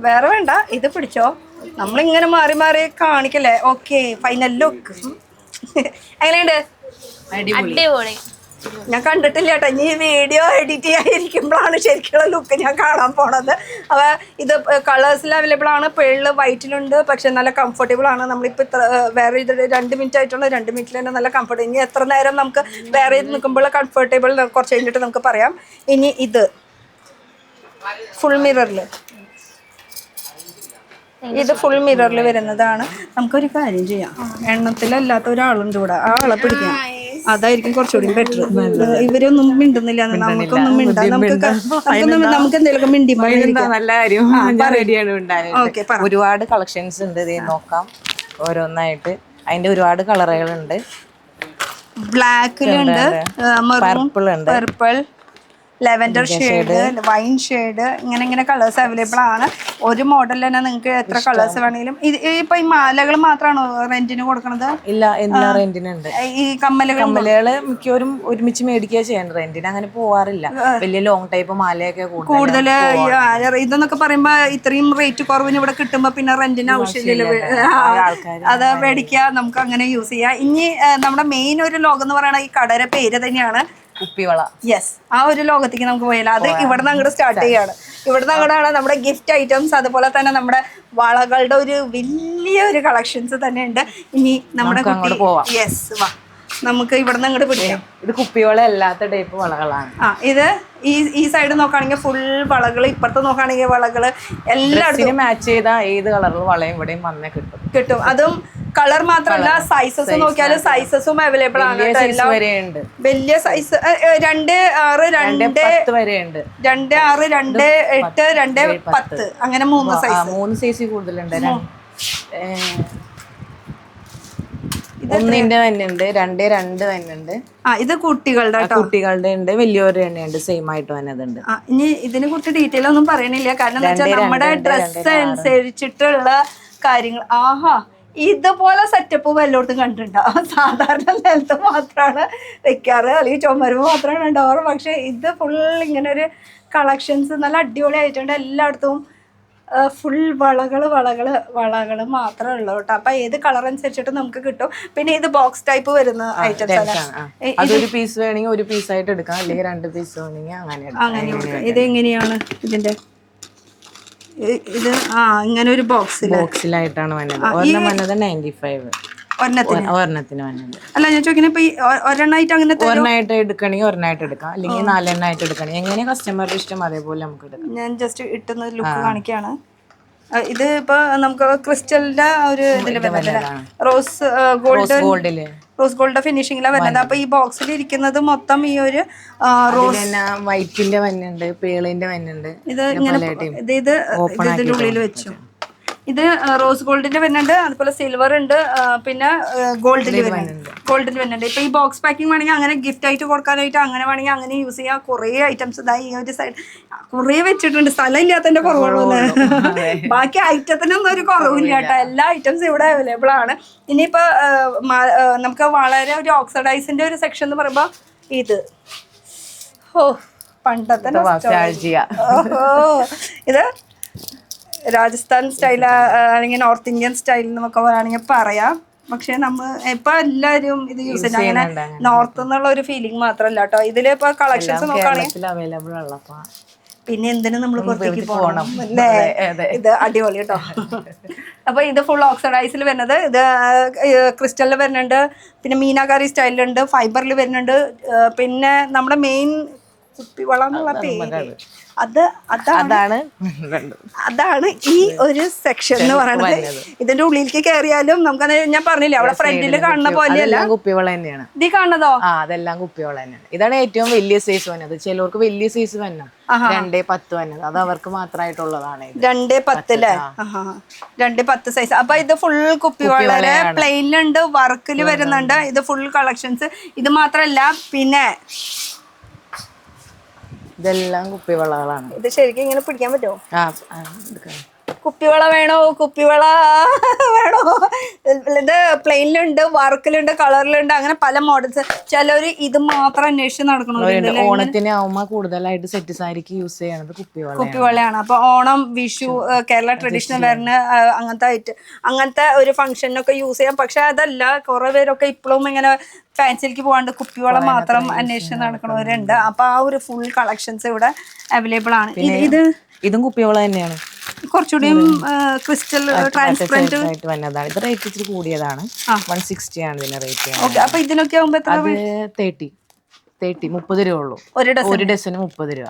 വേറെ വേണ്ട, ഇത് പിടിച്ചോ. നമ്മളിങ്ങനെ മാറി മാറി കാണിക്കല്ലേ. ഓക്കെ ഫൈനൽ ലുക്ക് എങ്ങനെയുണ്ട്? അടിപൊളി. ഞാൻ കണ്ടിട്ടില്ല കേട്ടോ. ഇനി വീഡിയോ എഡിറ്റ് ചെയ്യാതിരിക്കുമ്പോഴാണ് ശരിക്കുള്ള ലുക്ക് ഞാൻ കാണാൻ പോണത്. അപ്പോൾ ഇത് കളേഴ്സിൽ അവൈലബിൾ ആണ്. പേളിൽ വൈറ്റിലുണ്ട്. പക്ഷെ നല്ല കംഫർട്ടബിൾ ആണ്. നമ്മളിപ്പോൾ വേറെ ഇത് 2 മിനിറ്റ് ആയിട്ടുള്ള 2 മിനിറ്റിൽ തന്നെ നല്ല കംഫർട്ട്. ഇനി എത്ര നേരം നമുക്ക് വേറെ ഇത് നിൽക്കുമ്പോൾ കംഫർട്ടബിൾ കുറച്ച് കഴിഞ്ഞിട്ട് നമുക്ക് പറയാം. ഇനി ഇത് ഫുൾ മിററിൽ, ഇത് ഫുൾ മിററിൽ വരുന്നതാണ്. നമുക്കൊരു കാര്യം ചെയ്യാം, എണ്ണത്തിലല്ലാത്ത ഒരാളുണ്ട് ഇവിടെ, ആ ആളെ പിടിക്കാം. അതായിരിക്കും കുറച്ചുകൂടി ബെറ്റർ. ഇവരൊന്നും മിണ്ടുന്നില്ല, നമുക്കൊന്നും മിണ്ടാ. നമുക്ക് എന്തെങ്കിലും മിണ്ടി നല്ല കാര്യം. റെഡിയാണ് ഉണ്ടായത്. ഒരുപാട് കളക്ഷൻസ് ഉണ്ട്, ഇത് നോക്കാം ഓരോന്നായിട്ട്. അതിന്റെ ഒരുപാട് കളറുകളുണ്ട്. ബ്ലാക്കിലുണ്ട്, പർപ്പിൾ ഉണ്ട്, purple, lavender shade, wine shade, ഇങ്ങനെ കളേഴ്സ് അവൈലബിൾ ആണ്. ഒരു മോഡൽ തന്നെ നിങ്ങൾക്ക് എത്ര കളേഴ്സ് വേണമെങ്കിലും. ഇപ്പൊ ഈ മാലകൾ മാത്രമാണോ റെന്റിന് കൊടുക്കണത്? ഇല്ല, എല്ലാ റെന്റിനുണ്ട്. ഈ കമ്മലുകള് മിക്കവരും ഒരുമിച്ച് മേടിക്കുക ചെയ്യണം. റെന്റിന് അങ്ങനെ പോവാറില്ല. വലിയ ലോങ് ടൈപ്പ് മാലയൊക്കെ കൂടുതൽ. ഇതെന്നൊക്കെ പറയുമ്പോ ഇത്രയും റേറ്റ് കുറവിന് ഇവിടെ കിട്ടുമ്പോ പിന്നെ റെന്റിന് ആവശ്യമില്ലല്ലോ. അത് മേടിക്കുക, നമുക്ക് അങ്ങനെ യൂസ് ചെയ്യാം. ഇനി നമ്മുടെ മെയിൻ ഒരു ലോകം എന്ന് പറയുന്ന ഈ കടയുടെ പേര് തന്നെയാണ് കുപ്പിവള. യെസ്, ആ ഒരു ലോകത്തേക്ക് നമുക്ക് പോയാലോ. അത് ഇവിടെ നിന്ന് അങ്ങോട്ട് സ്റ്റാർട്ട് ചെയ്യാണ്. ഇവിടെ നിന്ന് അങ്ങോട്ടാണ് നമ്മുടെ ഗിഫ്റ്റ് ഐറ്റംസ്, അതുപോലെ തന്നെ നമ്മുടെ വളകളുടെ ഒരു വലിയൊരു കളക്ഷൻസ് തന്നെ ഉണ്ട്. ഇനി നമ്മുടെ യെസ് വാ, നമുക്ക് ഇവിടെ നിന്ന് അങ്ങോട്ട് പിടിക്കാം. ഇത് കുപ്പിവള അല്ലാത്ത ടൈപ്പ് വളകളാണ്. ആ ഇത് ഈ സൈഡ് നോക്കുകയാണെങ്കിൽ ഫുൾ വളകൾ, ഇപ്പുറത്ത് നോക്കുകയാണെങ്കിൽ വളകൾ എല്ലായിടത്തും മാച്ച് ചെയ്ത ഏത് കളറിൽ വളയും ഇവിടെയും വന്നേ കിട്ടും. അതും കളർ മാത്രമല്ല, സൈസസ് നോക്കിയാലും സൈസസും അവൈലബിൾ ആണ്. വലിയ സൈസ് 2, 6, 2, വരെയുണ്ട്. 2, 6, 2, 8, 2, 10 അങ്ങനെ 3 സൈസ്. 3 സൈസ് കൂടുതലുണ്ട്. ഒന്നിന്റെ തന്നെയുണ്ട്, 2, 2 തന്നെയുണ്ട്. ഇത് കുട്ടികളുടെ ഉണ്ട്, വലിയവരുടെ തന്നെയുണ്ട്, സെയിം ആയിട്ട് വന്നതുണ്ട്. ഇനി ഇതിനെ കുറിച്ച് ഡീറ്റെയിൽ ഒന്നും പറയണില്ല, കാരണം എന്താ വെച്ചാൽ നമ്മുടെ ഡ്രസ് അനുസരിച്ചിട്ടുള്ള കാര്യങ്ങൾ. ആഹാ, ഇതുപോലെ സെറ്റപ്പ് വല്ലയിടത്തും കണ്ടിട്ടുണ്ടോ? സാധാരണ നിലത്ത് മാത്രമാണ് വെക്കാറ്, അല്ലെങ്കിൽ ചുമരുമ്പ് മാത്രമാണ് ഉണ്ടാവാറ്. പക്ഷെ ഇത് ഫുൾ ഇങ്ങനെ ഒരു കളക്ഷൻസ് നല്ല അടിപൊളിയായിട്ടുണ്ട്. എല്ലായിടത്തും ഫുൾ വളകൾ മാത്രമേ ഉള്ളൂ കേട്ടോ. അപ്പൊ ഏത് കളർ അനുസരിച്ചിട്ട് നമുക്ക് കിട്ടും. പിന്നെ ഇത് ബോക്സ് ടൈപ്പ് വരുന്ന ഐറ്റംസ് ആണ്. അതൊരു പീസ് വേണമെങ്കിൽ ഒരു പീസ് ആയിട്ട് എടുക്കാം, അല്ലെങ്കിൽ 2 പീസ് വേണമെങ്കിൽ അങ്ങനെ എടുക്കാം. ഇത് എങ്ങനെയാണ് ഇതിന്റെ? ഇത് ഇങ്ങനെ ഒരു ബോക്സിലായിട്ടാണ് വന്നത്. ഒരെണ്ണം വന്നത് 95 ഒരെണ്ണത്തിന് വന്നത്. അല്ല ഞാൻ ചോദിക്കുന്നത്, ഇപ്പൊ ഈ ഒരെണ്ണായിട്ട് അങ്ങനെ ഒരെണ്ണായിട്ട് എടുക്കണമെങ്കിൽ ഒരെണ്ണായിട്ട് എടുക്കാം, അല്ലെങ്കിൽ 4 എണ്ണമായിട്ട് എടുക്കണമെങ്കിൽ എങ്ങനെ കസ്റ്റമറുടെ ഇഷ്ടം അതേപോലെ നമുക്ക് എടുക്കാം. ഞാൻ ജസ്റ്റ് ഇട്ടുന്ന ലുക്ക് കാണിക്കുകയാണ്. ഇത് ഇപ്പൊ നമുക്ക് ക്രിസ്റ്റലിന്റെ ഒരു ഇതില് വരുന്നത്, റോസ് ഗോൾഡ് ഫിനിഷിംഗിലാണ് വരുന്നത്. അപ്പൊ ഈ ബോക്സിൽ ഇരിക്കുന്നത് മൊത്തം ഈ ഒരു റോസ് വൈറ്റിന്റെ വന്നുണ്ട്, പേളിന്റെ വന്നുണ്ട്. ഇത് ഇങ്ങനെ ഇത് ഇതിനുള്ളിൽ വെച്ചു. ഇത് റോസ് ഗോൾഡിന്റെ വരുന്നുണ്ട്, അതുപോലെ സിൽവർ ഉണ്ട്, പിന്നെ ഗോൾഡിന് വരുന്നുണ്ട്. ഇപ്പൊ ഈ ബോക്സ് പാക്കിംഗ് വേണമെങ്കിൽ അങ്ങനെ ഗിഫ്റ്റ് ആയിട്ട് കൊടുക്കാനായിട്ട് അങ്ങനെ വേണമെങ്കിൽ അങ്ങനെ യൂസ് ചെയ്യാം. കുറേ ഐറ്റംസ് ഇതാ ഈ ഒരു സൈഡ് കുറേ വെച്ചിട്ടുണ്ട്. സ്ഥലം ഇല്ലാത്തതിന്റെ കുറവുള്ളൂ. ബാക്കി ഐറ്റത്തിനൊന്നും ഒരു കുറവില്ല കേട്ടോ. എല്ലാ ഐറ്റംസും ഇവിടെ അവൈലബിൾ ആണ്. ഇനിയിപ്പോ നമുക്ക് വളരെ ഒരു ഓക്സിഡൈസിന്റെ ഒരു സെക്ഷൻ എന്ന് പറയുമ്പോ ഇത് പണ്ടത്തെ ഇത് രാജസ്ഥാൻ സ്റ്റൈൽ അല്ലെങ്കിൽ നോർത്ത് ഇന്ത്യൻ സ്റ്റൈൽ എന്നൊക്കെ വേണമെങ്കിൽ പറയാം. പക്ഷെ നമ്മൾ ഇപ്പൊ എല്ലാവരും ഇത് യൂസ് ചെയ്യുന്നത് അങ്ങനെ നോർത്ത് എന്നുള്ള ഒരു ഫീലിംഗ് മാത്രമല്ല കേട്ടോ. ഇതില് ഇപ്പൊ കളക്ഷൻസ് നോക്കുകയാണെങ്കിൽ പിന്നെ എന്തിനും നമ്മൾ പുറത്തേക്ക് പോകണം അല്ലേ? ഇത് അടിപൊളി കേട്ടോ. അപ്പൊ ഇത് ഫുൾ ഓക്സിഡൈസിൽ വരുന്നത്, ഇത് ക്രിസ്റ്റലിൽ വരുന്നുണ്ട്, പിന്നെ മീനാകാരി സ്റ്റൈലിലുണ്ട്, ഫൈബറിൽ വരുന്നുണ്ട്, പിന്നെ നമ്മുടെ മെയിൻ കുപ്പിവള എന്നുള്ള പേര് അതാണ് അതാണ് ഈ ഒരു സെക്ഷൻ എന്ന് പറയുന്നത്. ഇതിന്റെ ഉള്ളിലേക്ക് കയറിയാലും നമുക്കത് ഞാൻ പറഞ്ഞില്ലേ അവിടെ ഫ്രണ്ടിൽ കാണുന്ന പോലെയല്ല, കുപ്പിവള തന്നെയാണ്. ഇത് കാണുന്നതോ? അതെല്ലാം കുപ്പിവള തന്നെയാണ്. ഇതാണ് ഏറ്റവും വലിയ സൈസ് വന്നത്. ചിലർക്ക് വലിയ സൈസ് വന്ന 2x10 വന്നത്, അത് അവർക്ക് മാത്രമായിട്ടുള്ളതാണ്. 2x10 അല്ലേ? 2x10 size. അപ്പൊ ഇത് ഫുൾ കുപ്പിവള പ്ലെയിനിലുണ്ട്, വർക്കിൽ വരുന്നുണ്ട്. ഇത് ഫുൾ കളക്ഷൻസ്. ഇത് മാത്രല്ല, പിന്നെ ഇതെല്ലാം കുപ്പിവളകളാണ്. ഇത് ശരിക്കും ഇങ്ങനെ പിടിക്കാൻ പറ്റുമോ? കുപ്പിവള വേണോ? കുപ്പിവള വേണോ? ഇത് പ്ലെയിനിലുണ്ട്, വർക്കിലുണ്ട്, കളറിലുണ്ട്, അങ്ങനെ പല മോഡൽസ്. ചിലര് ഇത് മാത്രം അന്വേഷിച്ച് നടക്കണവരുണ്ട്. ഓണത്തിന് ആവുമ്പോ കൂടുതലായിട്ട് സെറ്റ് സാരിക്ക് യൂസ് ചെയ്യണത് കുപ്പിവളയാണ്. അപ്പൊ ഓണം, വിഷു, കേരള ട്രഡീഷണൽ വെയറിന് അങ്ങനത്തെ ഒരു ഫംഗ്ഷനൊക്കെ യൂസ് ചെയ്യാം. പക്ഷെ അതല്ല, കുറെ പേരൊക്കെ ഇപ്പോഴും ഇങ്ങനെ ഫാൻസിലേക്ക് പോകാണ്ട് കുപ്പിവള മാത്രം അന്വേഷിച്ച് നടക്കണവരുണ്ട്. അപ്പൊ ആ ഒരു ഫുൾ കളക്ഷൻസ് ഇവിടെ അവൈലബിൾ ആണ്. ഇതും കുപ്പിവള തന്നെയാണ്, കുറച്ചുകൂടി ക്രിസ്റ്റൽ ട്രാൻസ്പെറന്റ് ആയിട്ട് വന്നതാണ്. ഇത് റേറ്റ് ഇച്ചിരി കൂടിയതാണ്, 160 ആണ് ഇതിന്റെ റേറ്റ്. അപ്പൊ ഇതിനൊക്കെ ആവുമ്പോ എത്ര? 30 രൂപ ഉള്ളൂ ഒരു ഡസന്. 30 രൂപ.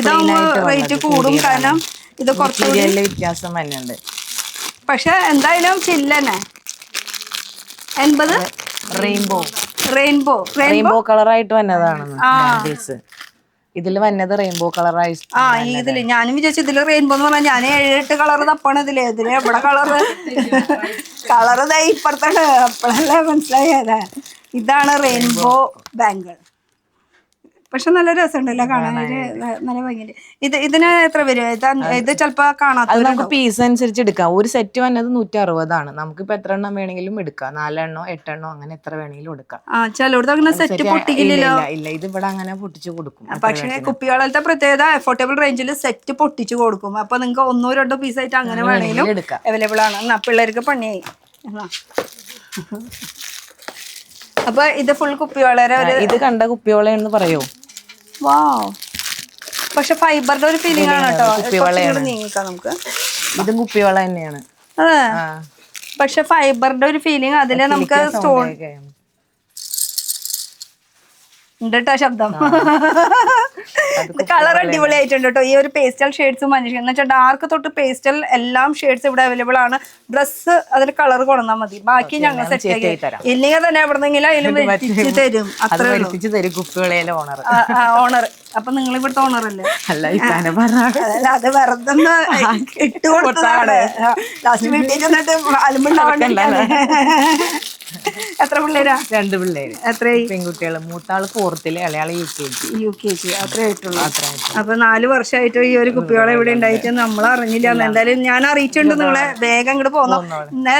ഇതാവുമ്പോ റേറ്റ് കൂടും, കാരണം ഇത് കുറച്ചുകൂടി വ്യത്യാസം തന്നെയുണ്ട്. പക്ഷെ എന്തായാലും ചില്ലന്നെ 80. റെയിൻബോ കളറായിട്ട് വന്നതാണ്. ഇതില് വന്നത് റെയിൻബോ കളറായി. ഇതില് ഞാനും വിചാരിച്ചു ഇതില് റെയിൻബോ എന്ന് പറഞ്ഞാൽ ഞാൻ 7-8 കളർ തപ്പാണ് ഇതില്. ഇതില് എവിടെ കളറ് ഇപ്പുറത്താണ്. അപ്പോഴല്ലേ മനസ്സിലായതേ. ഇതാണ് റെയിൻബോ ബാംഗിൾ. പക്ഷെ നല്ല രസമുണ്ടല്ലോ കാണാനൊരു, നല്ല ഭംഗിയുണ്ട്. ഇതിന് എത്ര വരും? ഇത് ചിലപ്പോ കാണാത്ത നമുക്ക് പീസ് അനുസരിച്ച് എടുക്കാം. ഒരു സെറ്റ് വന്നത് 160 ആണ്. നമുക്കിപ്പോ എത്ര എണ്ണം വേണമെങ്കിലും എടുക്കാം. 4 എണ്ണോ 8 എണ്ണോ അങ്ങനെ എത്ര വേണമെങ്കിലും എടുക്കാം. ചിലടത്ത് അങ്ങനെ സെറ്റ് പൊട്ടിക്കില്ലല്ലോ. ഇല്ല, ഇത് ഇവിടെ അങ്ങനെ പൊട്ടിച്ചു കൊടുക്കും. പക്ഷേ കുപ്പികളത്തെ പ്രത്യേകത അഫോർഡബിൾ റേഞ്ചിൽ സെറ്റ് പൊട്ടിച്ചു കൊടുക്കും. അപ്പൊ നിങ്ങൾക്ക് 1-2 പീസായിട്ട് അങ്ങനെ വേണമെങ്കിലും അവൈലബിൾ ആണ്. പിള്ളേർക്ക് പണിയായി. അപ്പൊ ഇത് ഫുൾ കുപ്പിവള. ഇത് കണ്ട കുപ്പിവള എന്ന് പറയോ? വാവ്. പക്ഷെ ഫൈബറിന്റെ ഒരു ഫീലിംഗ് ആണ് കേട്ടോ. നീങ്ങിക്കാം നമുക്ക്. ഇതും കുപ്പിവള തന്നെയാണ്. അതെ, പക്ഷെ ഫൈബറിന്റെ ഒരു ഫീലിംഗ് അതില് നമുക്ക് സ്റ്റോൺ ഉണ്ട് കേട്ടോ. ശബ്ദം കളർ അടിപൊളിയായിട്ടുണ്ട് കേട്ടോ. ഈ ഒരു പേസ്റ്റൽ ഷെയ്ഡ്സും മനുഷ്യൻ എന്ന് വെച്ചാൽ ഡാർക്ക് തൊട്ട് പേസ്റ്റൽ എല്ലാം ഷെയ്ഡ്സ് ഇവിടെ അവൈലബിൾ ആണ്. ഡ്രസ്സ് അതിൽ കളർ കൊണ്ടുവന്നാൽ മതി, ബാക്കി ഞങ്ങൾ സെറ്റ് ആക്കി തരാം. ഇല്ലെങ്കിൽ തന്നെ എവിടെന്നെങ്കിലും അതിലും വെട്ടിച്ച് തരും. ഓണർ. അപ്പൊ നിങ്ങൾ ഇവിടുത്തെ ഓണർ അല്ലേ? അല്ല, അത് വെറുതെ ഇട്ട് കൊടുത്തതാണ്. ലാസ്റ്റ് വീട്ടിൽ ചെന്നിട്ട് അലുമ്പുണ്ടാവണ്ടേ. എത്ര പിള്ളേരാ? 2 പിള്ളേര്. എത്രയായി? പെൺകുട്ടികൾ. മൂത്താള് 4th, ഇളയാള് UKG. അത്രേ ആയിട്ടുള്ളൂ. അപ്പൊ 4 വർഷമായിട്ട് ഈ ഒരു കുപ്പികളെ ഇവിടെ ഉണ്ടായിട്ട് നമ്മൾ അറിഞ്ഞില്ല. എന്തായാലും ഞാൻ അറിയിച്ചിട്ടുണ്ട് നിങ്ങളെ. വേഗം ഇങ്ങോട്ട് പോന്നു.